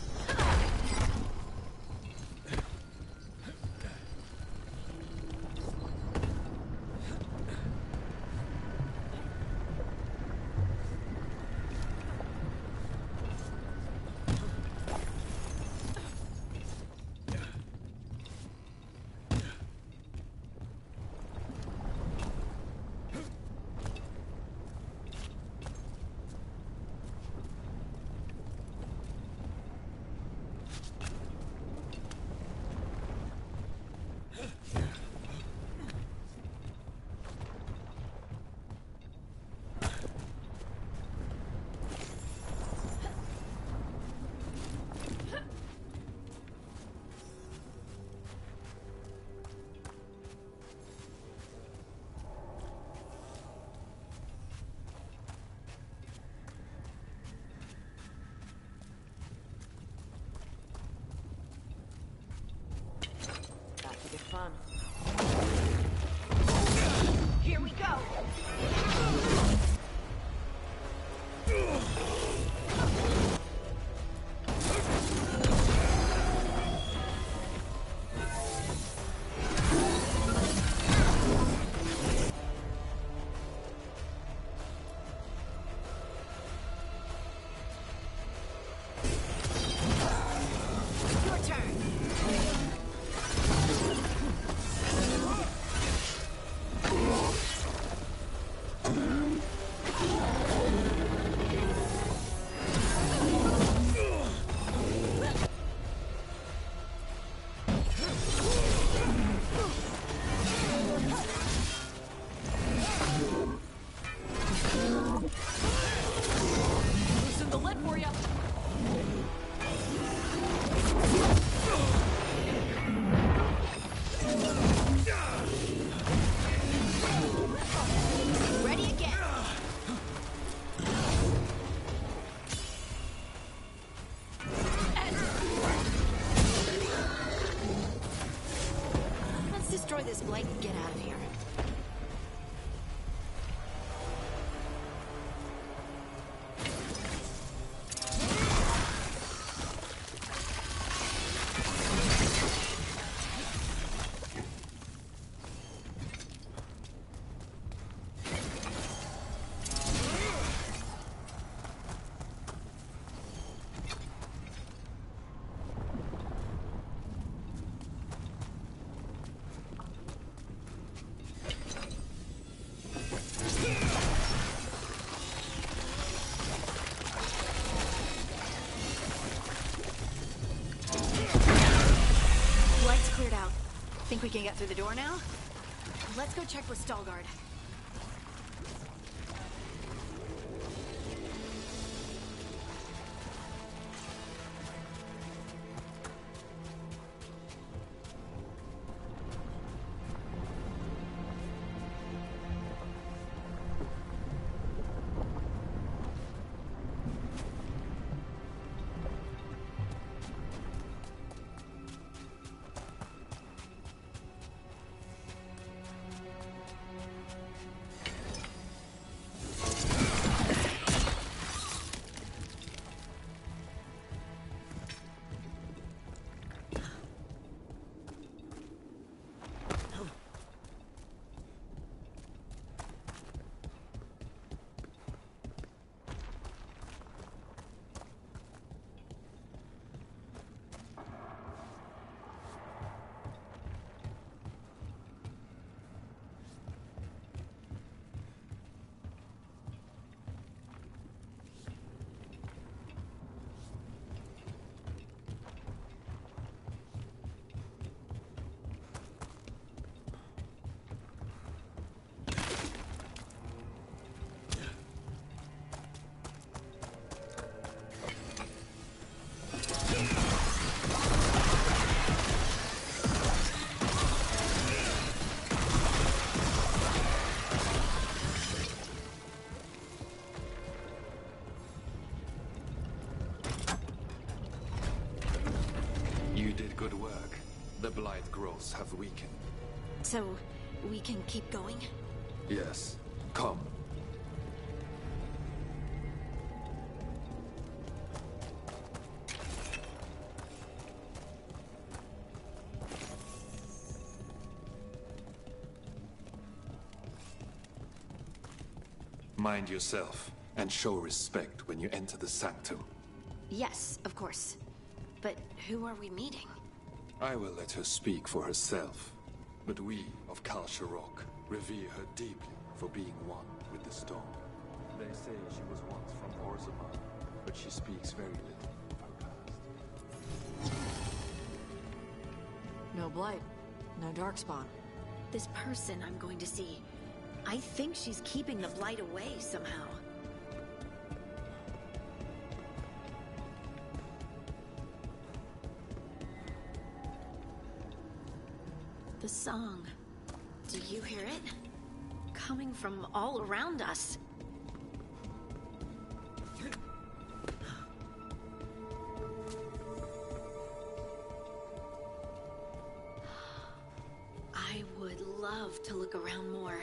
Think we can get through the door now? Let's go check with Stalgard. You did good work. The blight growths have weakened. So, we can keep going? Yes. Come. Mind yourself, and show respect when you enter the sanctum. Yes, of course. But who are we meeting? I will let her speak for herself. But we of Kal Sharok revere her deeply for being one with the stone. They say she was once from Orzammar, but she speaks very little of her past. No blight, no darkspawn. This person I'm going to see, I think she's keeping the blight away somehow. The song. Do you hear it? Coming from all around us. I would love to look around more.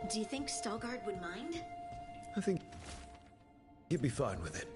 Do you think Stalgard would mind? I think he'd be fine with it.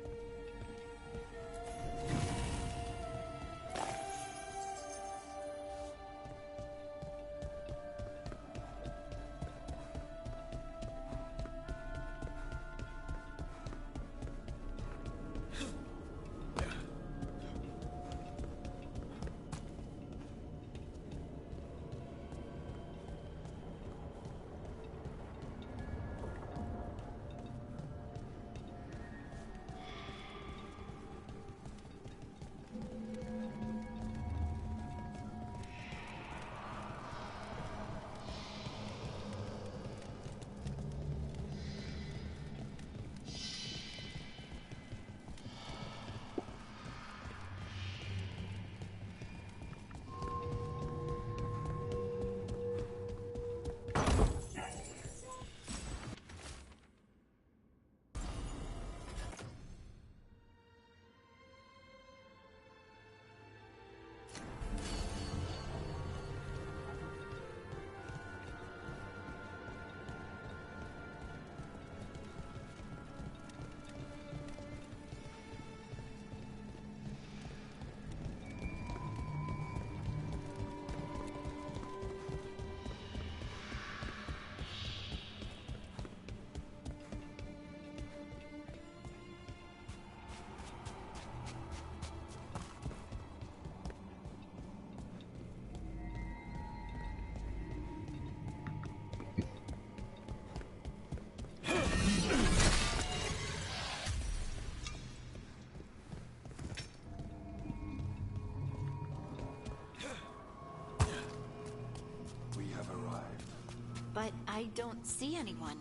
I don't see anyone.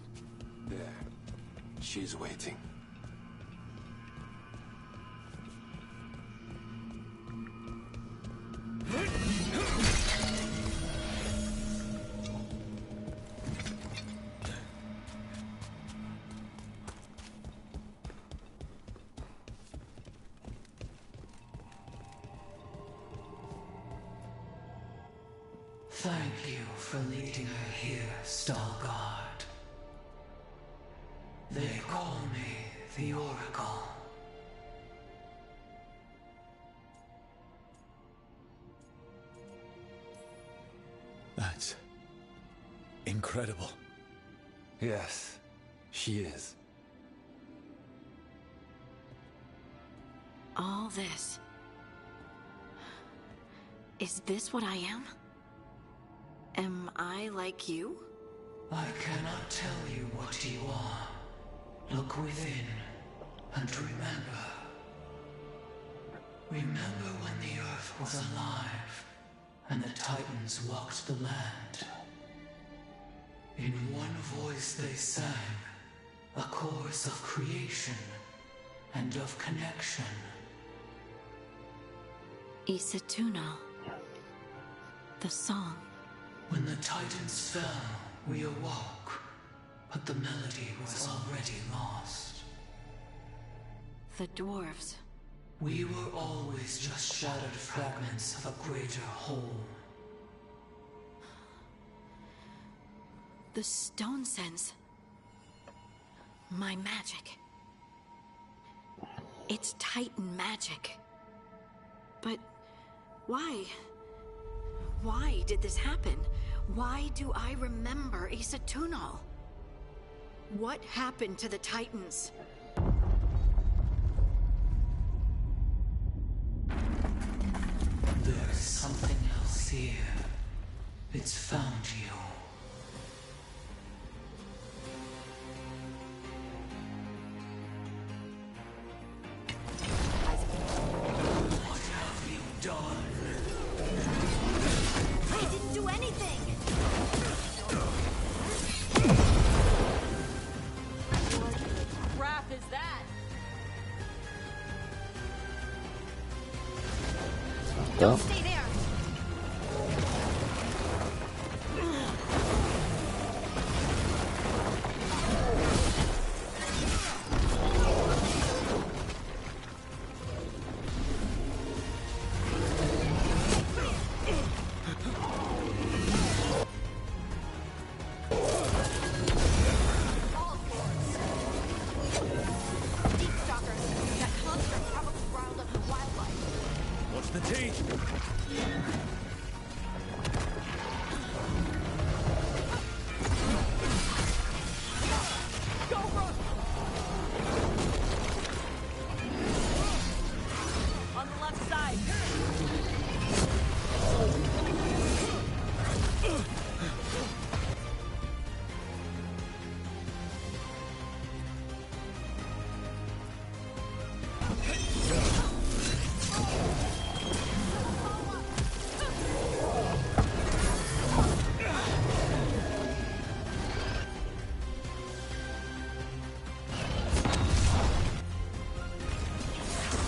There. She's waiting. Thank you for leading her here, Veilguard. They call me the Oracle. That's incredible. Yes, she is. All this. Is this what I am? Am I like you? I cannot tell you what you are. Look within and remember. Remember when the earth was alive and the Titans walked the land. In one voice they sang a chorus of creation and of connection. Isatuno. The song. When the Titans fell, we awoke, but the melody was already lost. The dwarves. We were always just shattered fragments of a greater whole. The stone sense. My magic. It's Titan magic. But why? Why did this happen? Why do I remember Isatuno? What happened to the Titans? There's something else here. It's found you. What have you done? I didn't do anything! What crap is that? Don't stay there! What's the tea? On the left side.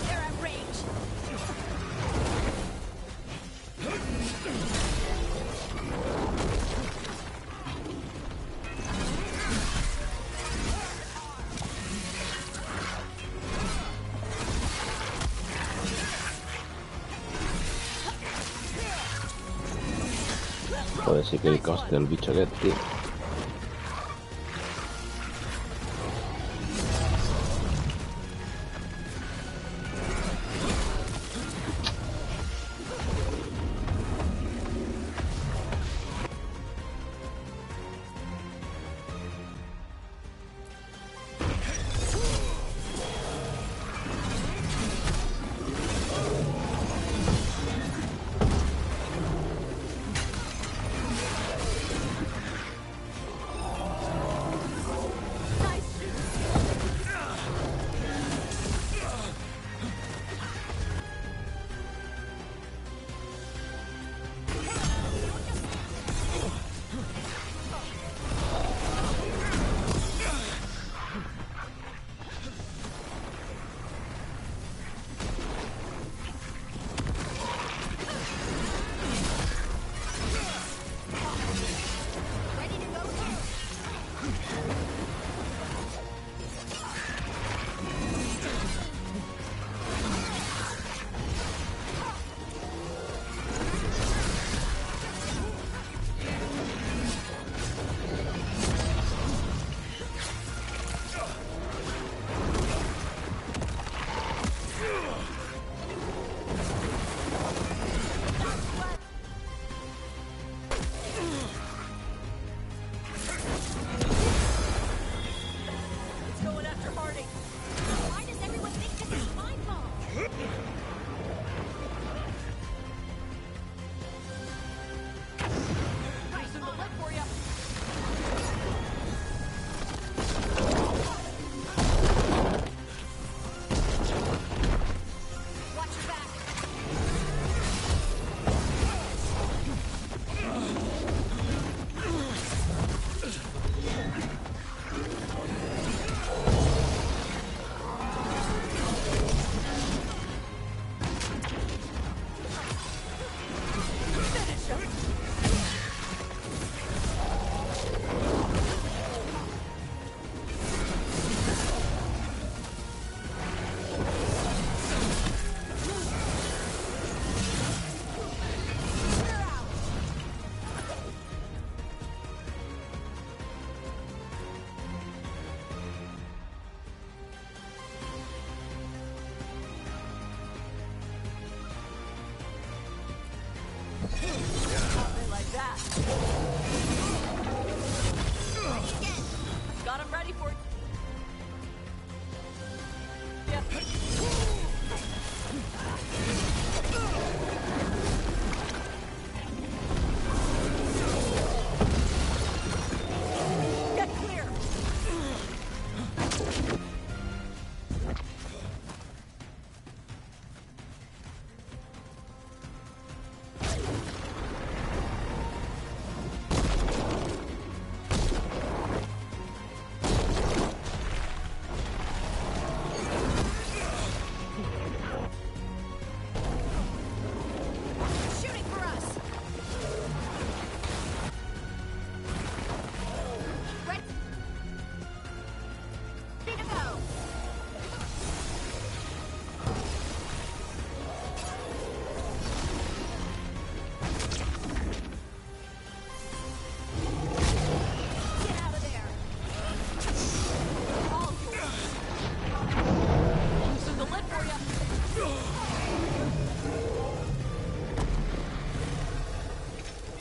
They're at range! Poi sì che i costi del biccioletti.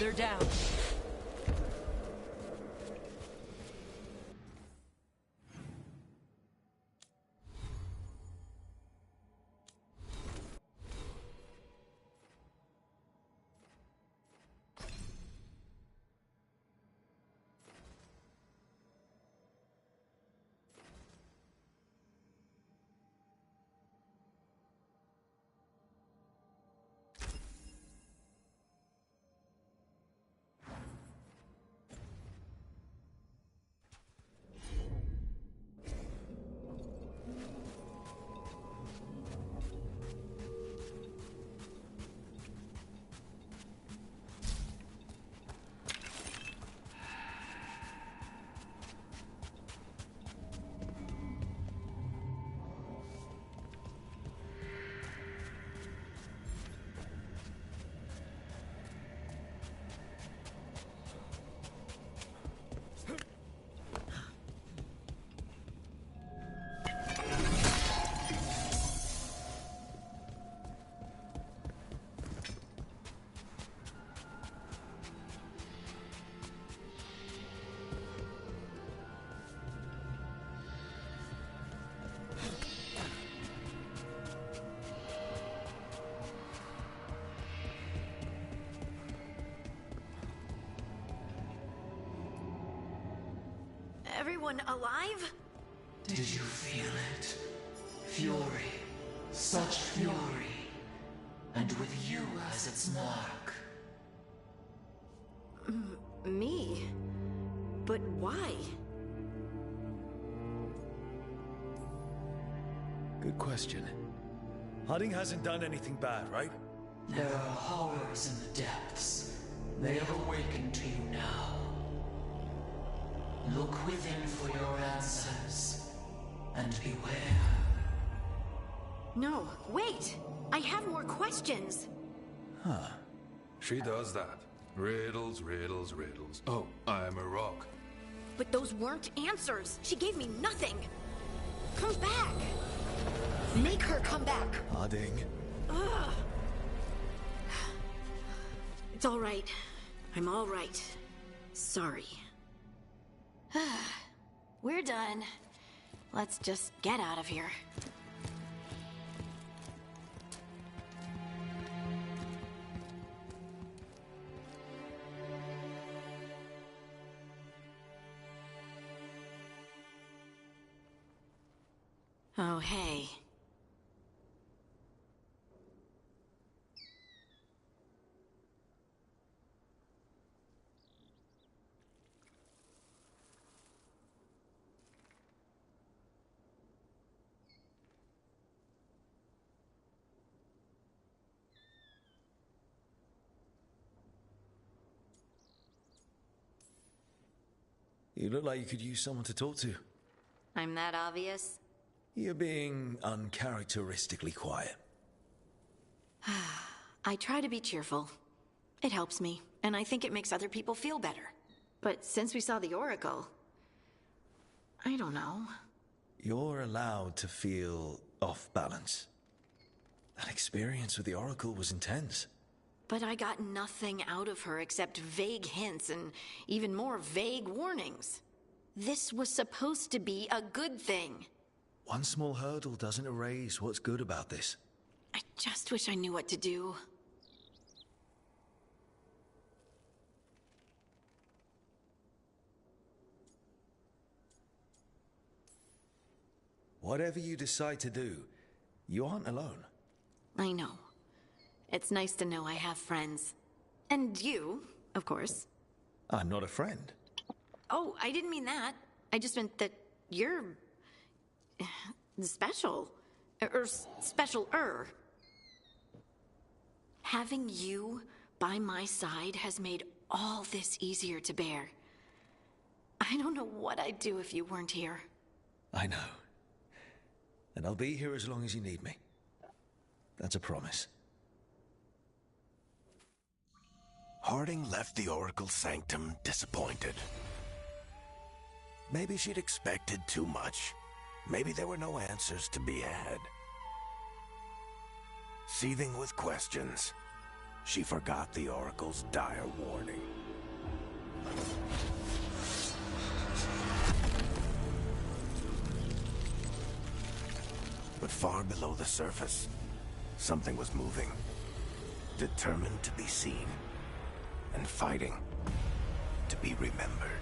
They're down. Everyone alive? Did you feel it? Fury. Such fury. And with you as its mark. Me? But why? Good question. Harding hasn't done anything bad, right? There are horrors in the depths. They have awakened to you now. Look within for your answers. And beware. No, wait! I have more questions! Huh. She does that. Riddles, riddles, riddles. Oh, I'm a rock. But those weren't answers! She gave me nothing! Come back! Make her come back! Harding. Ugh. It's all right. I'm all right. Sorry. We're done. Let's just get out of here. Oh, hey. You look like you could use someone to talk to. I'm that obvious? You're being uncharacteristically quiet. I try to be cheerful. It helps me, and I think it makes other people feel better. But since we saw the Oracle, I don't know. You're allowed to feel off balance. That experience with the Oracle was intense. But I got nothing out of her except vague hints and even more vague warnings. This was supposed to be a good thing. One small hurdle doesn't erase what's good about this. I just wish I knew what to do. Whatever you decide to do, you aren't alone. I know. It's nice to know I have friends. And you, of course. I'm not a friend. Oh, I didn't mean that. I just meant that you're... special. Or special-er. Having you by my side has made all this easier to bear. I don't know what I'd do if you weren't here. I know. And I'll be here as long as you need me. That's a promise. Harding left the Oracle Sanctum disappointed. Maybe she'd expected too much. Maybe there were no answers to be had. Seething with questions, She forgot the Oracle's dire warning. But far below the surface, something was moving. Determined to be seen, and fighting to be remembered.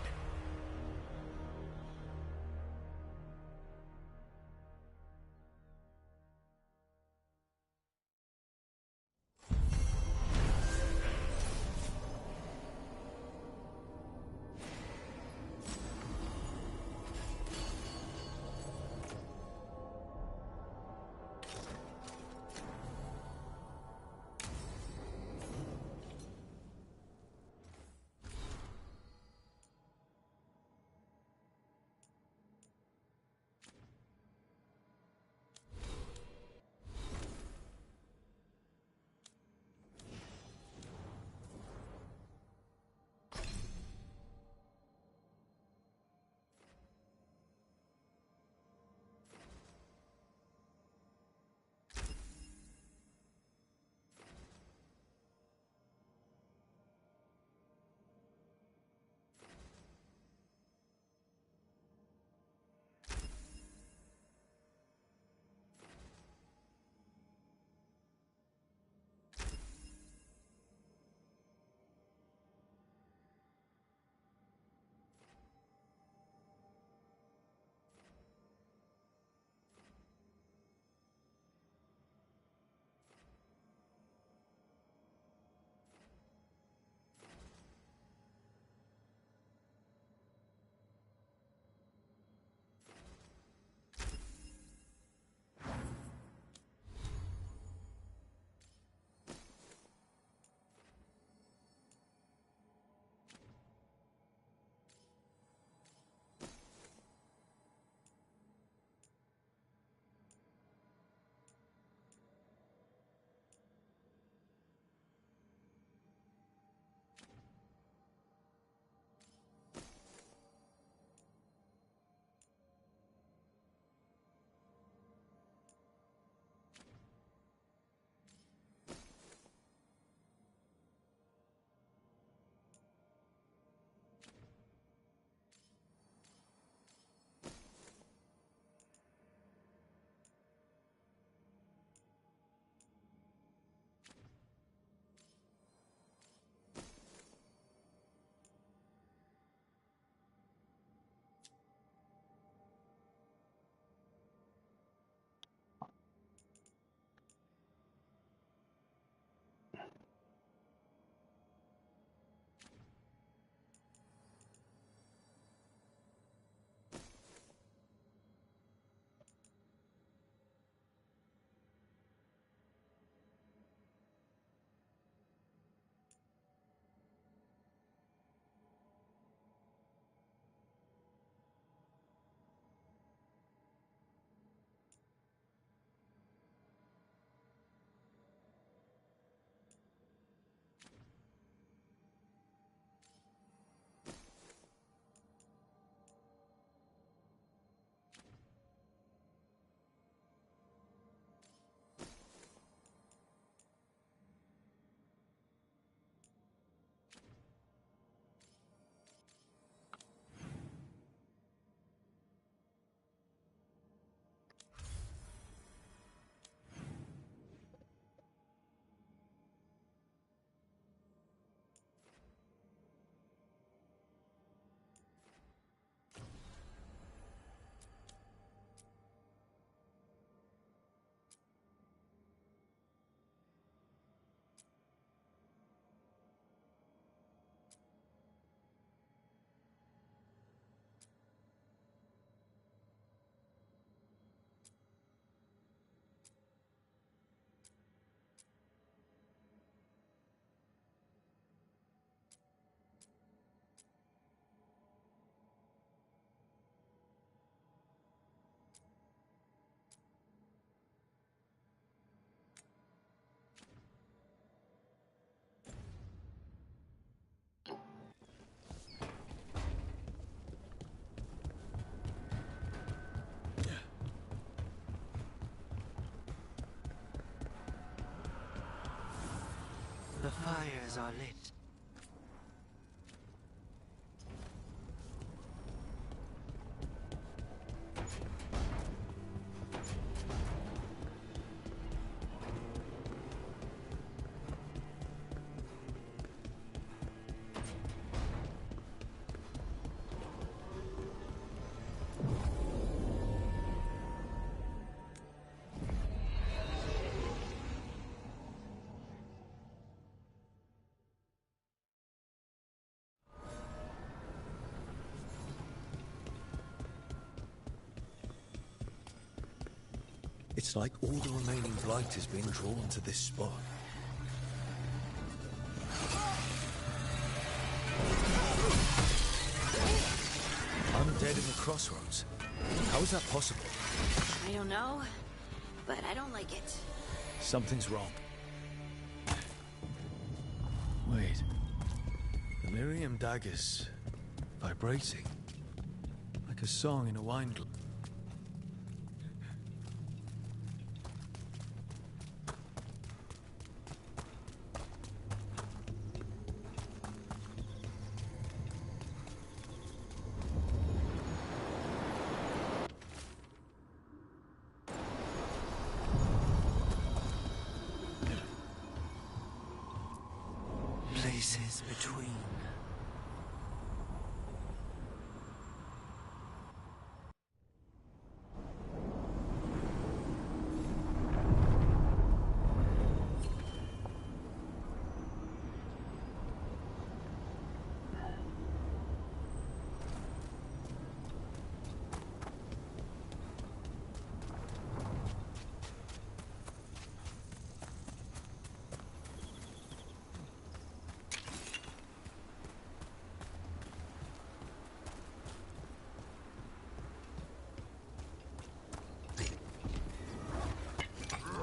The fires are lit. It's like all the remaining blight has been drawn to this spot. Undead in the crossroads. How is that possible? I don't know, but I don't like it. Something's wrong. Wait. The Miriam dagger's vibrating. Like a song in a wine glass. Places between.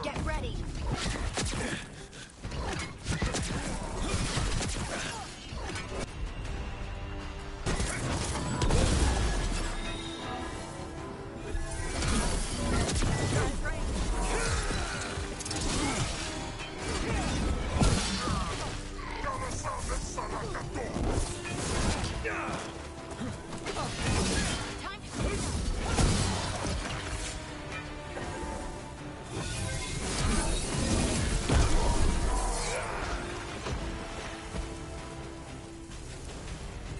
Get ready.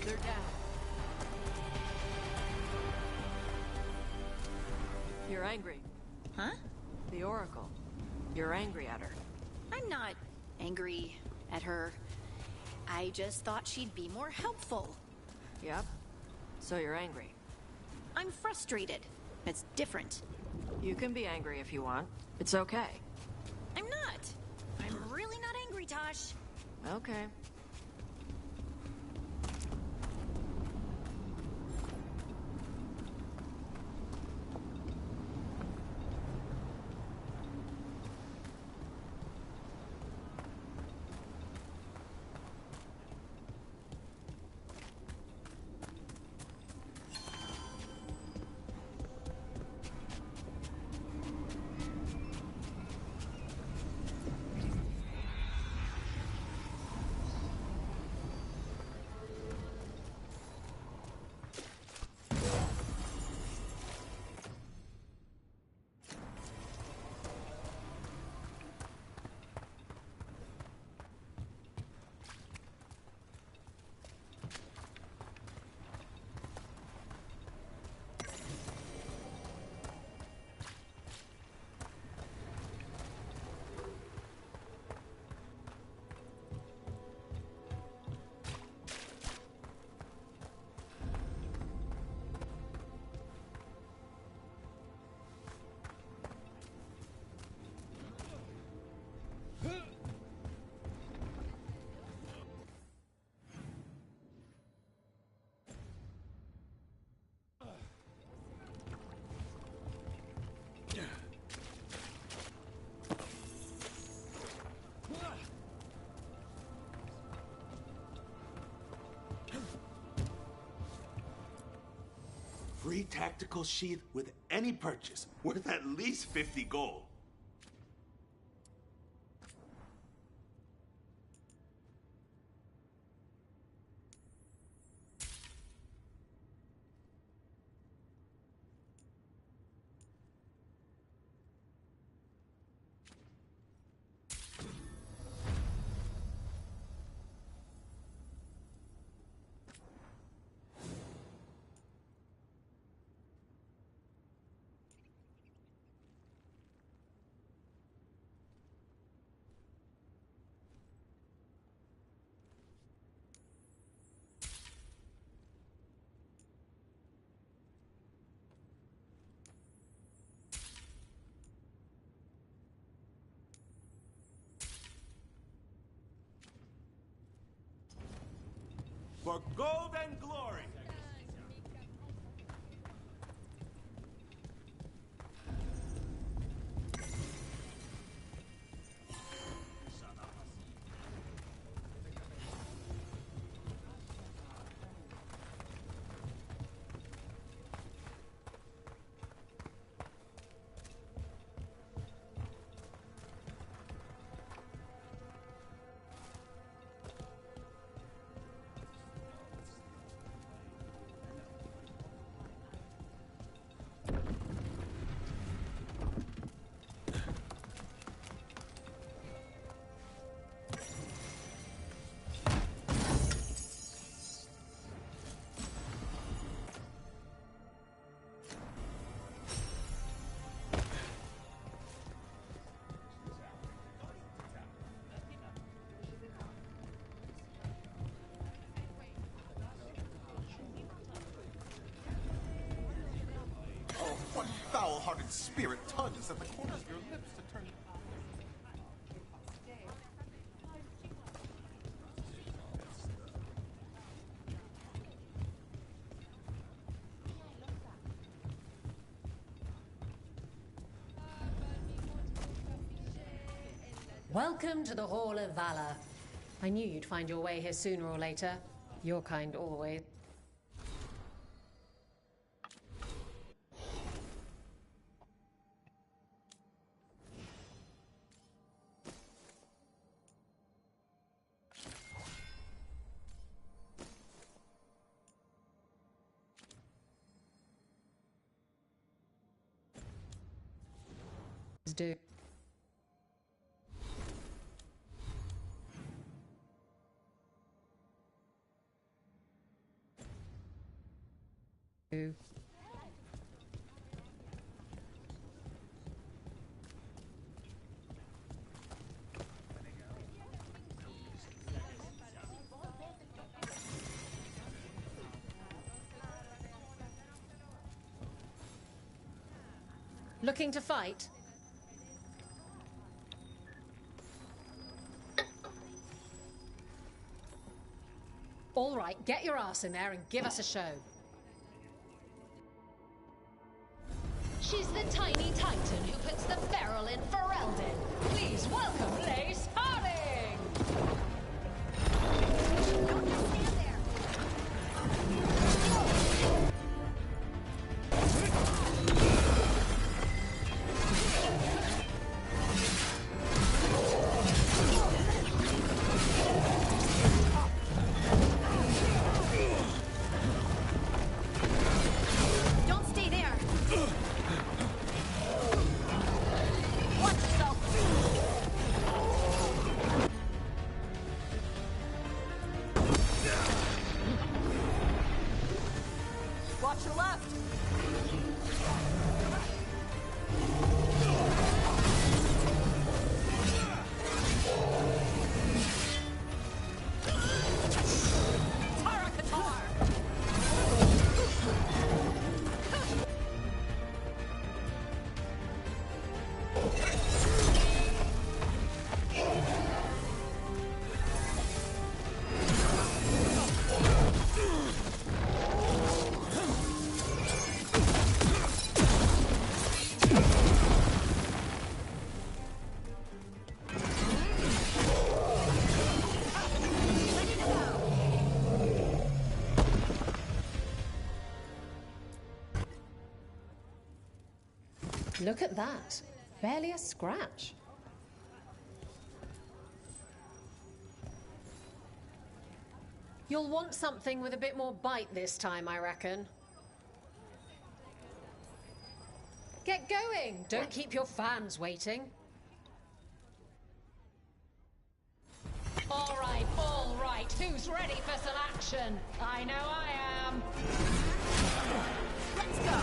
They're down. You're angry. Huh? The Oracle. You're angry at her. I'm not angry at her. I just thought she'd be more helpful. Yep. So you're angry. I'm frustrated. It's different. You can be angry if you want. It's okay. I'm not. I'm really not angry, Tosh. Okay. Free tactical sheath with any purchase, worth at least 50 gold. for gold and glory. What foul-hearted spirit tugs at the corners of your lips to turn... Welcome to the Hall of Valor. I knew you'd find your way here sooner or later. Your kind always. Do. Looking to fight? All right, get your ass in there and give us a show. She's the tiny titan who puts the ferrule in Ferelden. Please welcome Lace Harding! Don't just stand there! Don't stay there! Watch yourself! Watch your left! Look at that. Barely a scratch. You'll want something with a bit more bite this time, I reckon. Get going! Don't keep your fans waiting. All right. Who's ready for some action? I know I am. Let's go!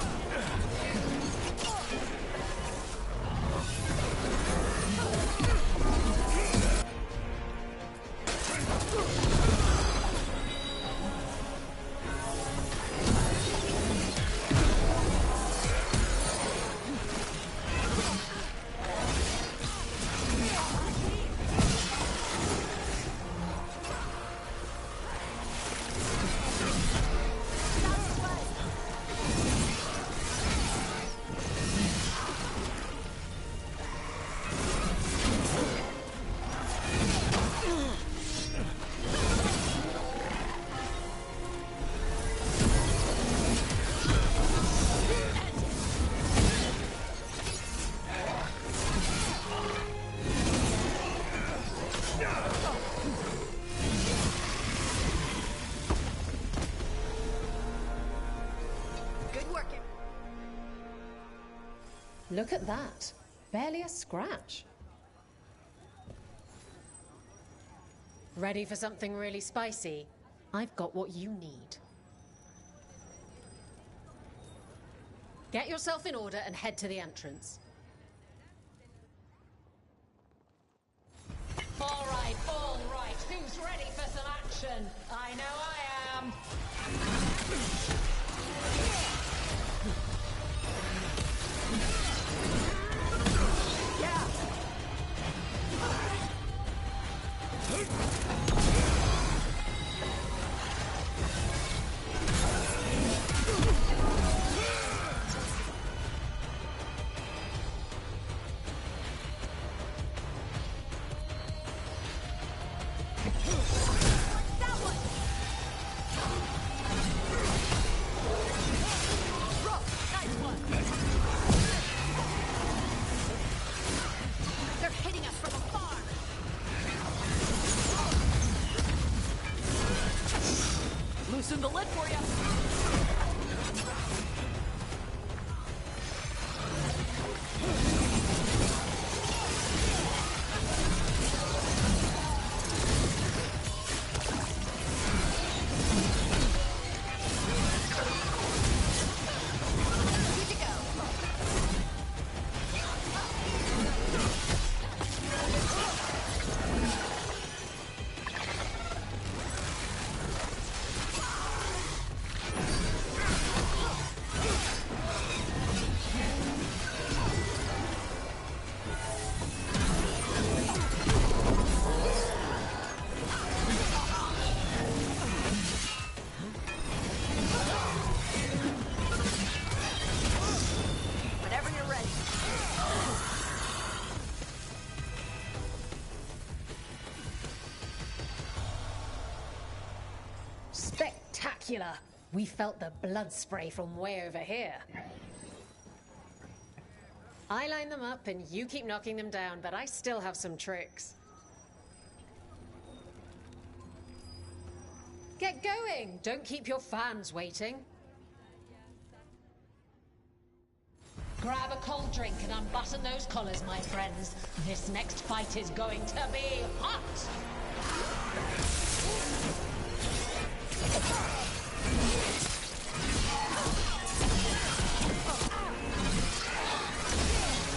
Good working. Look at that. Barely a scratch. Ready for something really spicy? I've got what you need. Get yourself in order and head to the entrance. All right. Who's ready for some action? I know I am. Yeah. Loosen the lid for you. Spectacular! We felt the blood spray from way over here. I line them up and you keep knocking them down, but I still have some tricks. Get going! Don't keep your fans waiting. Grab a cold drink and unbutton those collars, my friends. This next fight is going to be hot!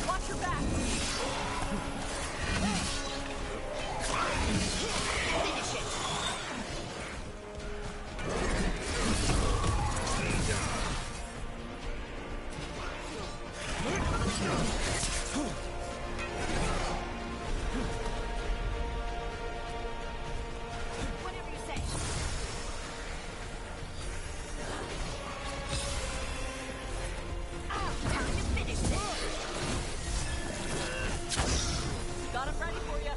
Watch your back! Finish it! Whatever you say. Time to finish this. Got him ready for you.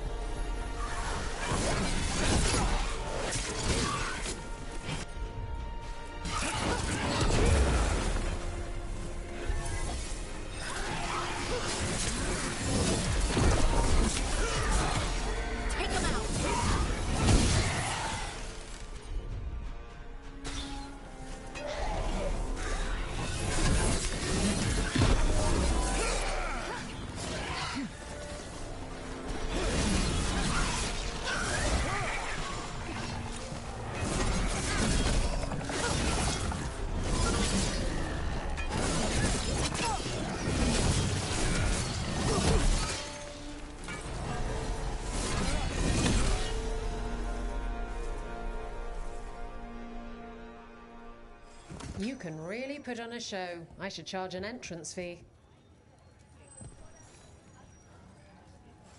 Take him out. You can really put on a show. I should charge an entrance fee.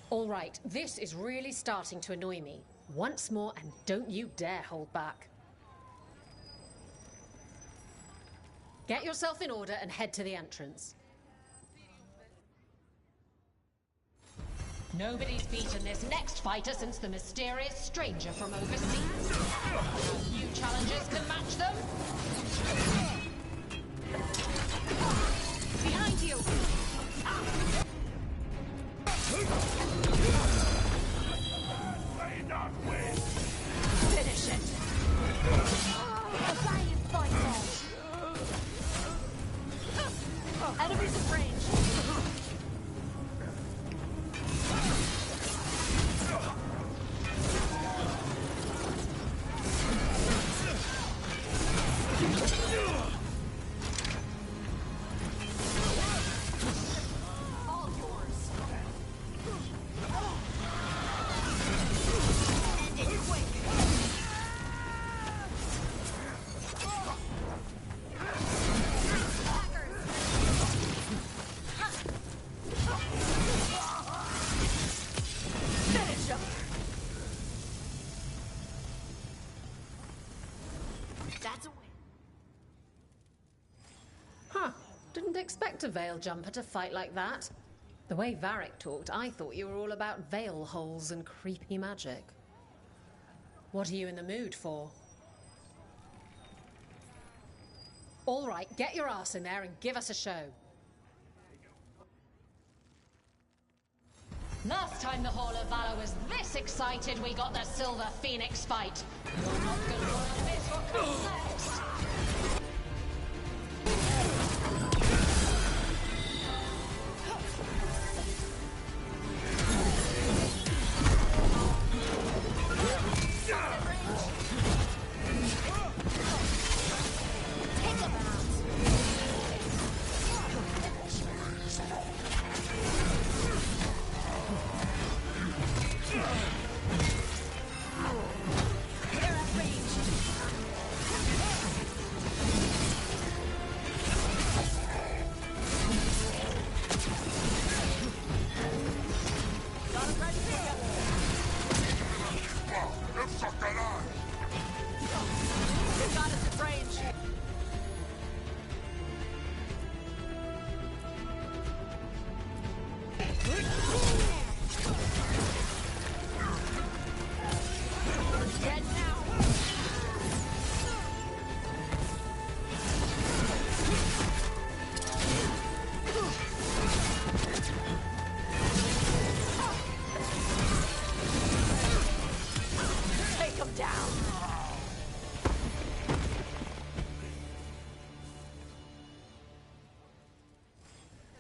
All right, this is really starting to annoy me. Once more, and don't you dare hold back. Get yourself in order and head to the entrance. Nobody's beaten this next fighter since the mysterious stranger from overseas. New challengers can match them. Behind you! That's a win. Huh. Didn't expect a Veil jumper to fight like that. The way Varric talked, I thought you were all about veil holes and creepy magic. What are you in the mood for? All right, get your ass in there and give us a show. Last time the Hall of Valor was this excited, we got the Silver Phoenix fight. You're not gonna want to miss what comes next.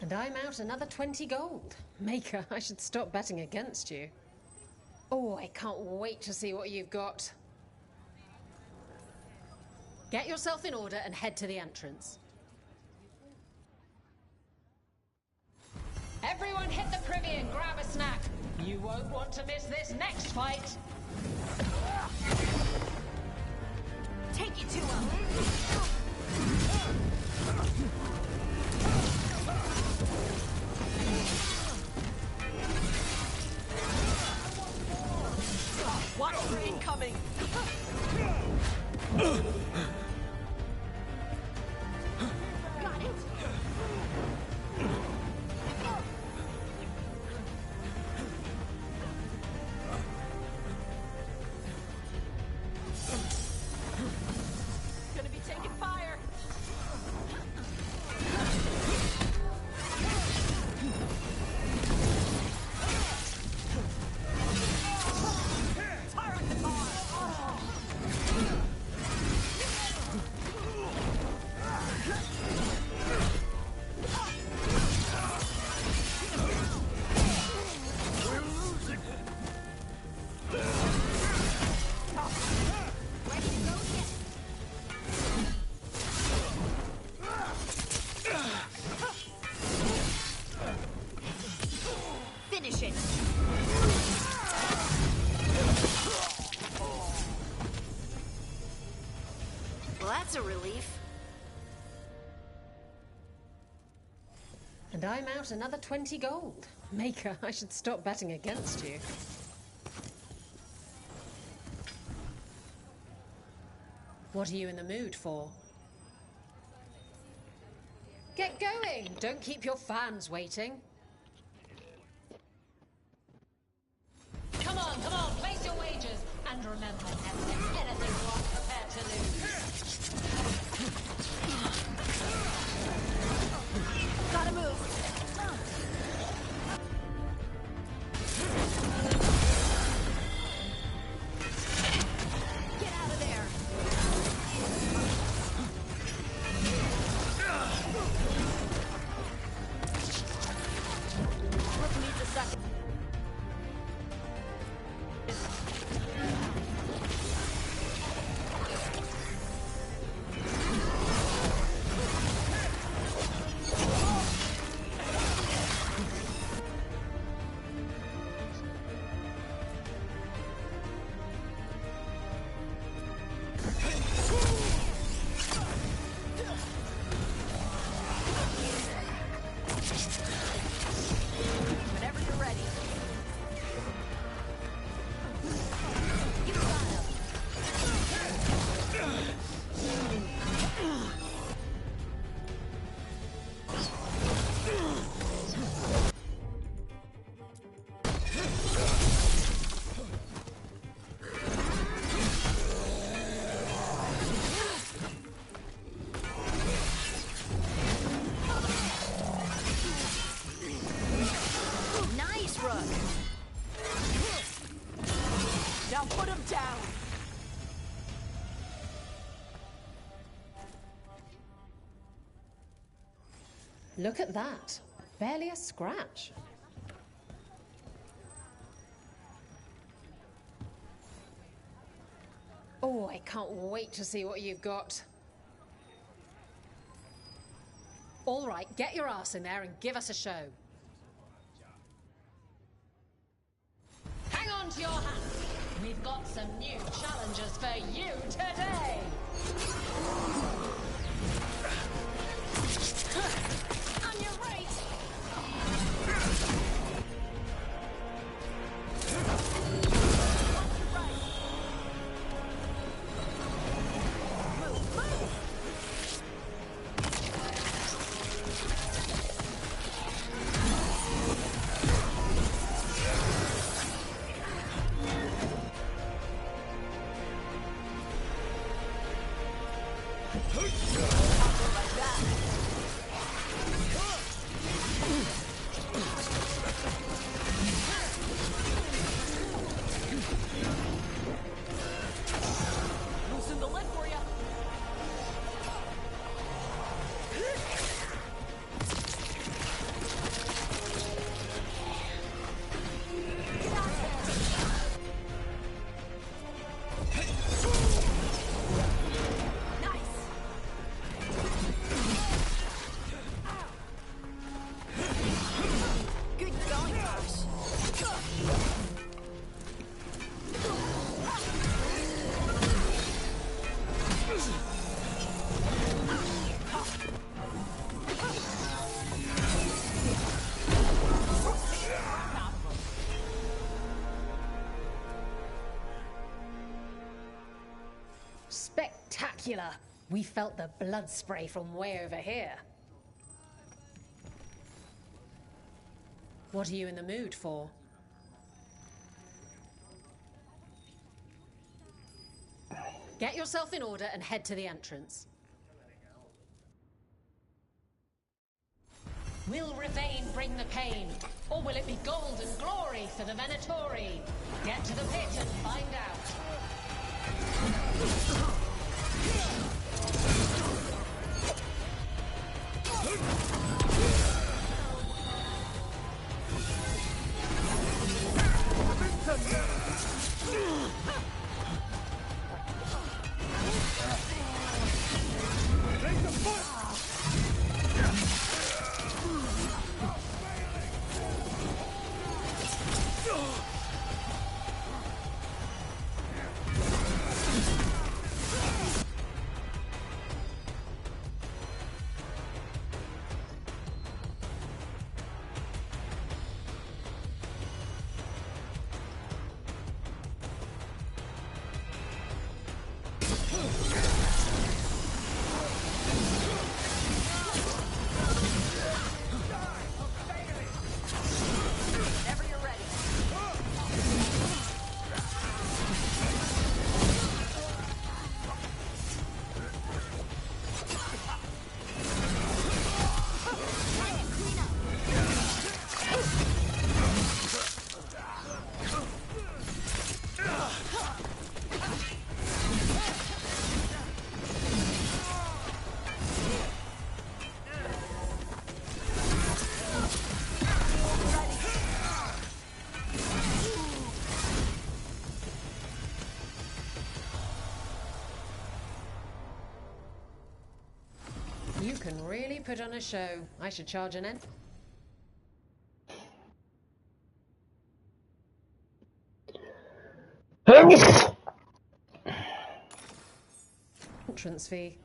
And I'm out another 20 gold. Maker, I should stop betting against you. Oh, I can't wait to see what you've got. Get yourself in order and head to the entrance. Everyone hit the privy and grab a snack. You won't want to miss this next fight. Take it to him. Watch for incoming! Got it. Gonna be taking fire! Finish it. Well, that's a relief. And I'm out another 20 gold. Maker, I should stop betting against you. What are you in the mood for? Get going! Don't keep your fans waiting. Come on, place your wagers. And remember, never let anything you are prepared to lose. Gotta move. Get out of there. Look needs a second. Look at that. Barely a scratch. Oh, I can't wait to see what you've got. All right, get your ass in there and give us a show. Hang on to your hats. We've got some new challenges for you today. On your right. Loosen the lid for you. Good going, Josh. Spectacular! We felt the blood spray from way over here. What are you in the mood for? Get yourself in order and head to the entrance. Will Ravane bring the pain? Or will it be gold and glory for the Venatori? Get to the pit and find out. Whenever you're ready. You can really put on a show. I should charge an entrance fee.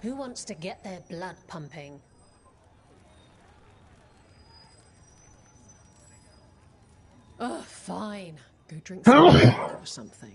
Who wants to get their blood pumping? Oh, fine. Go drink some milk or something.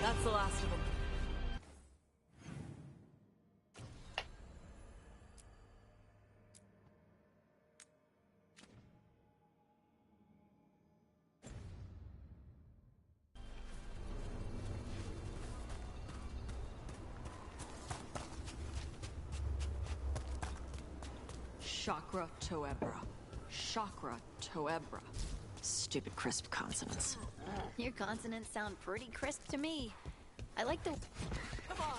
That's the last of them. Chakra Toebra. Chakra Toebra. Stupid crisp consonants. Your consonants sound pretty crisp to me. I like the... Come on!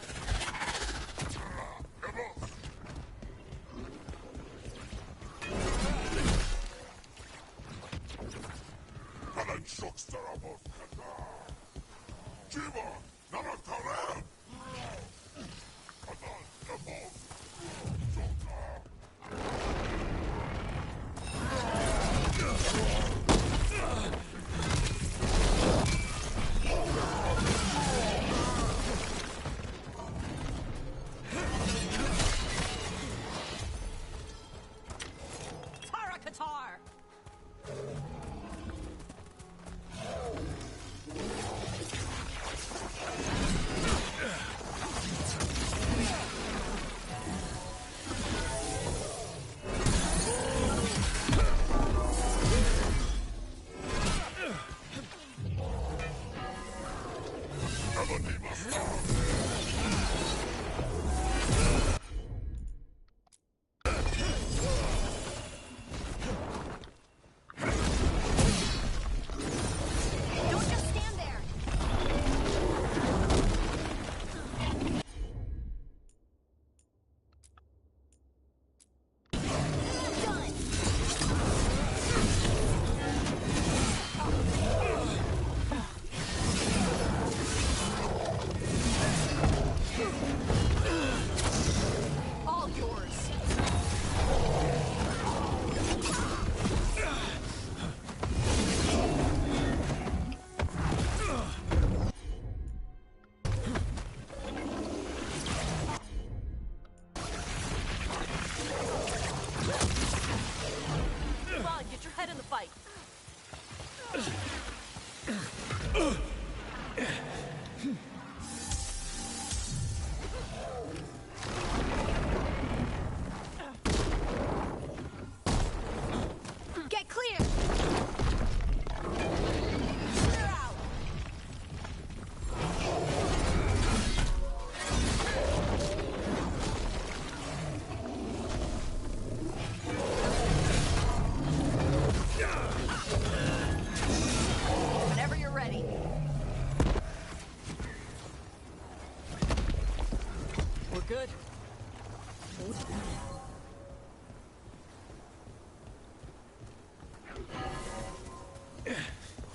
Good.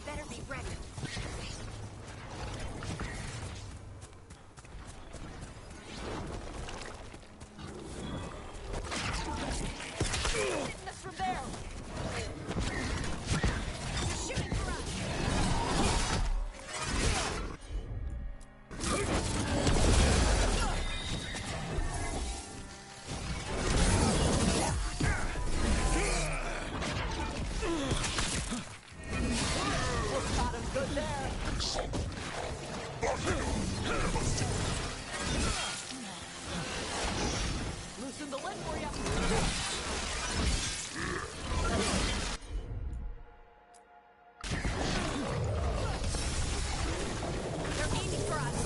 Better be ready. Hitting us from there. You're shooting for us. Loosen the lid for you. They're aiming for us.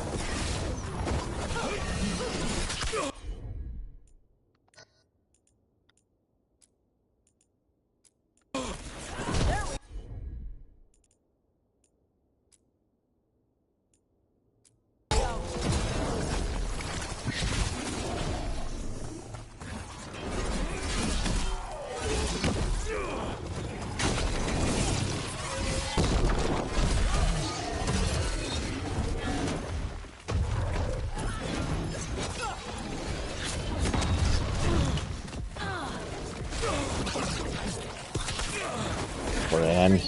Joder.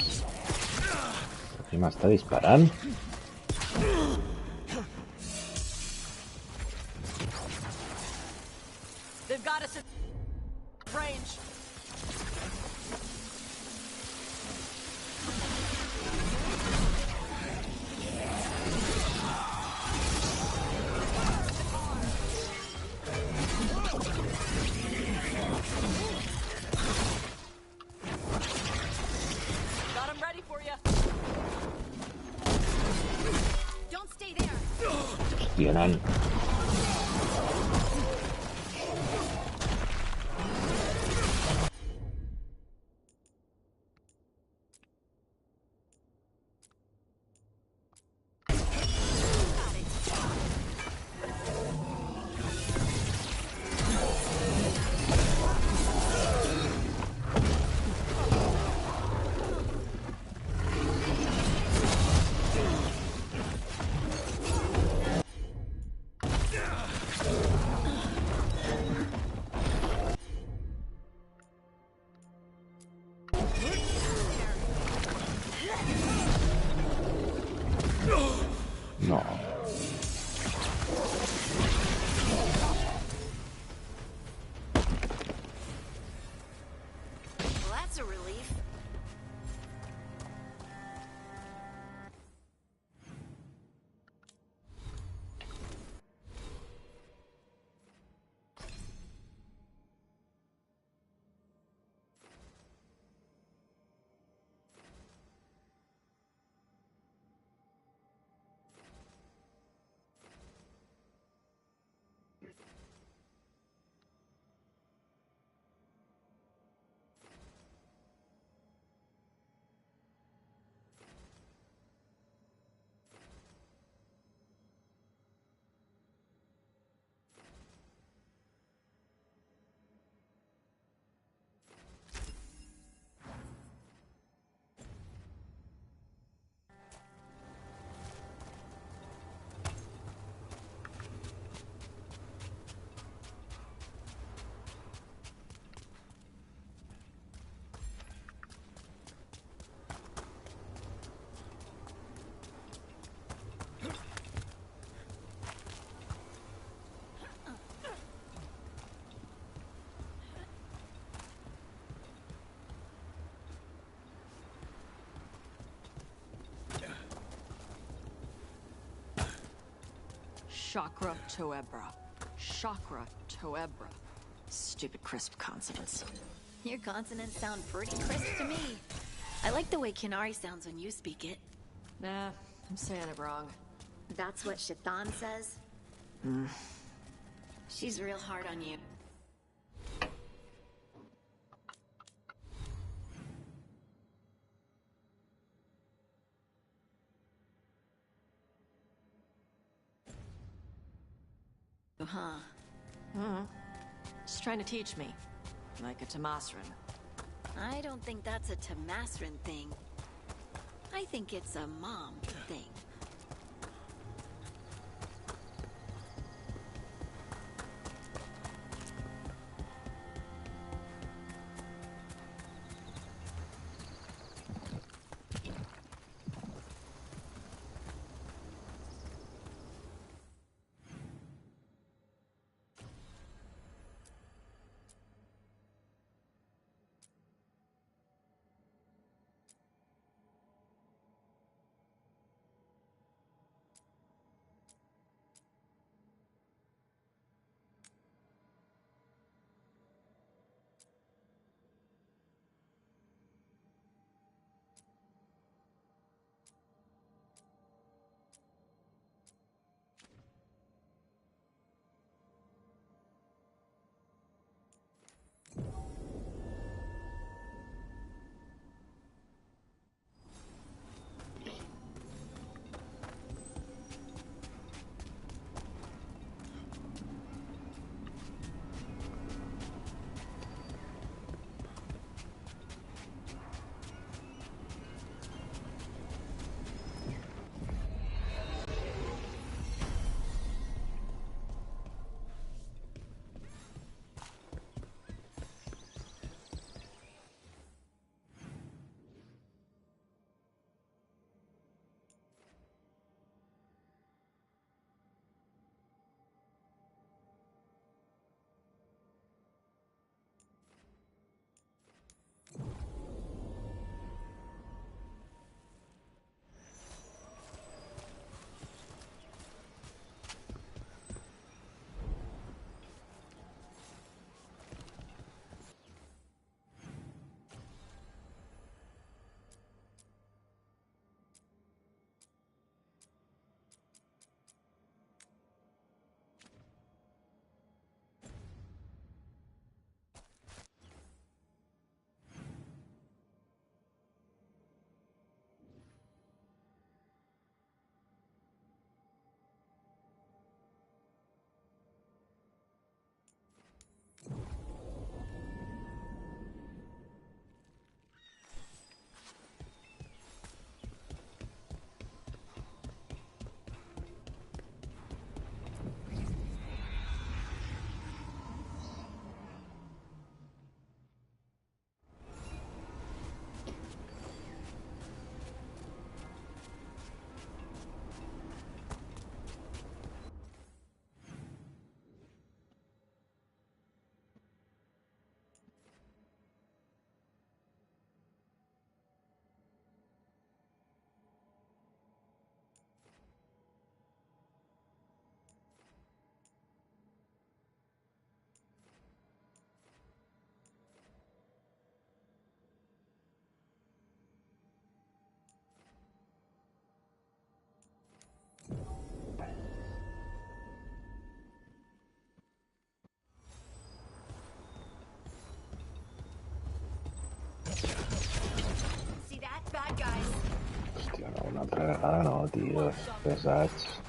¿Qué me está disparando? They've got us in range. Hòstia, nen. No. Well, that's a relief. Chakra Toebra. Chakra Toebra. Stupid crisp consonants. Your consonants sound pretty crisp to me. I like the way Kinari sounds when you speak it. Nah, I'm saying it wrong. That's what Shaitan says? She's real hard on you. Huh. She's trying to teach me. Like a Tamasran. I don't think that's a Tamasran thing. I think it's a mom thing. Un'altra vegada no, tio. Pesats.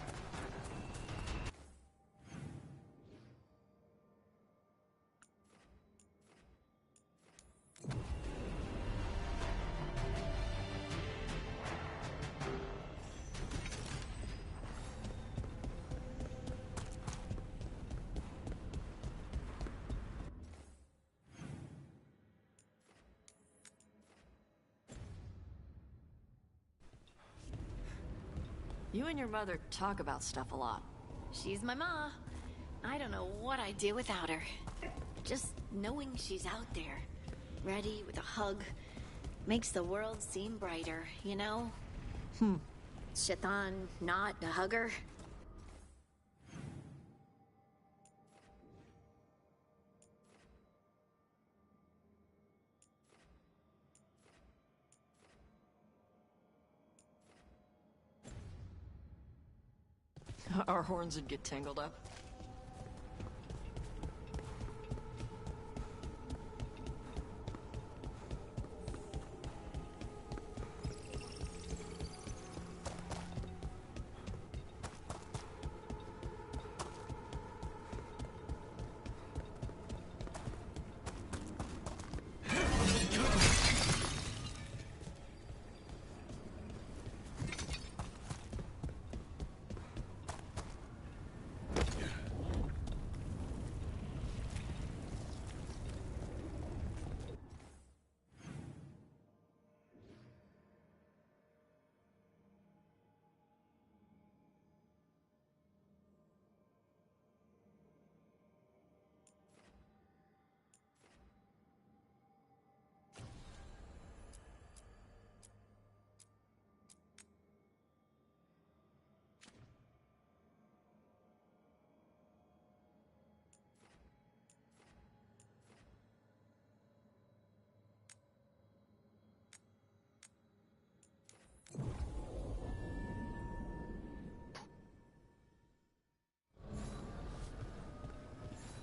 You and your mother talk about stuff a lot. She's my ma. I don't know what I'd do without her. Just knowing she's out there, ready with a hug, makes the world seem brighter, you know? Shaitan not a hugger. Our horns would get tangled up.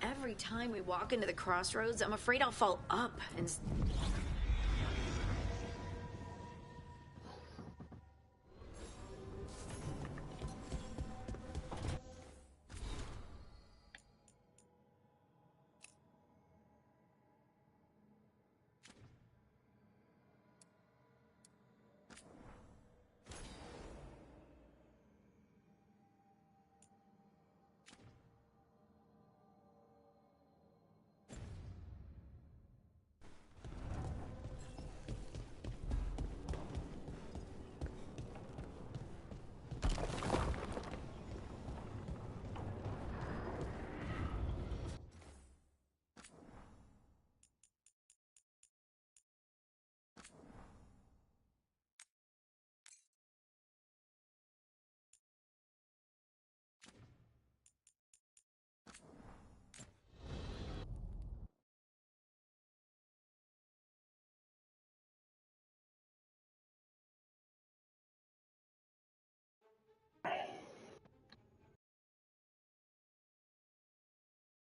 Every time we walk into the crossroads, I'm afraid I'll fall up and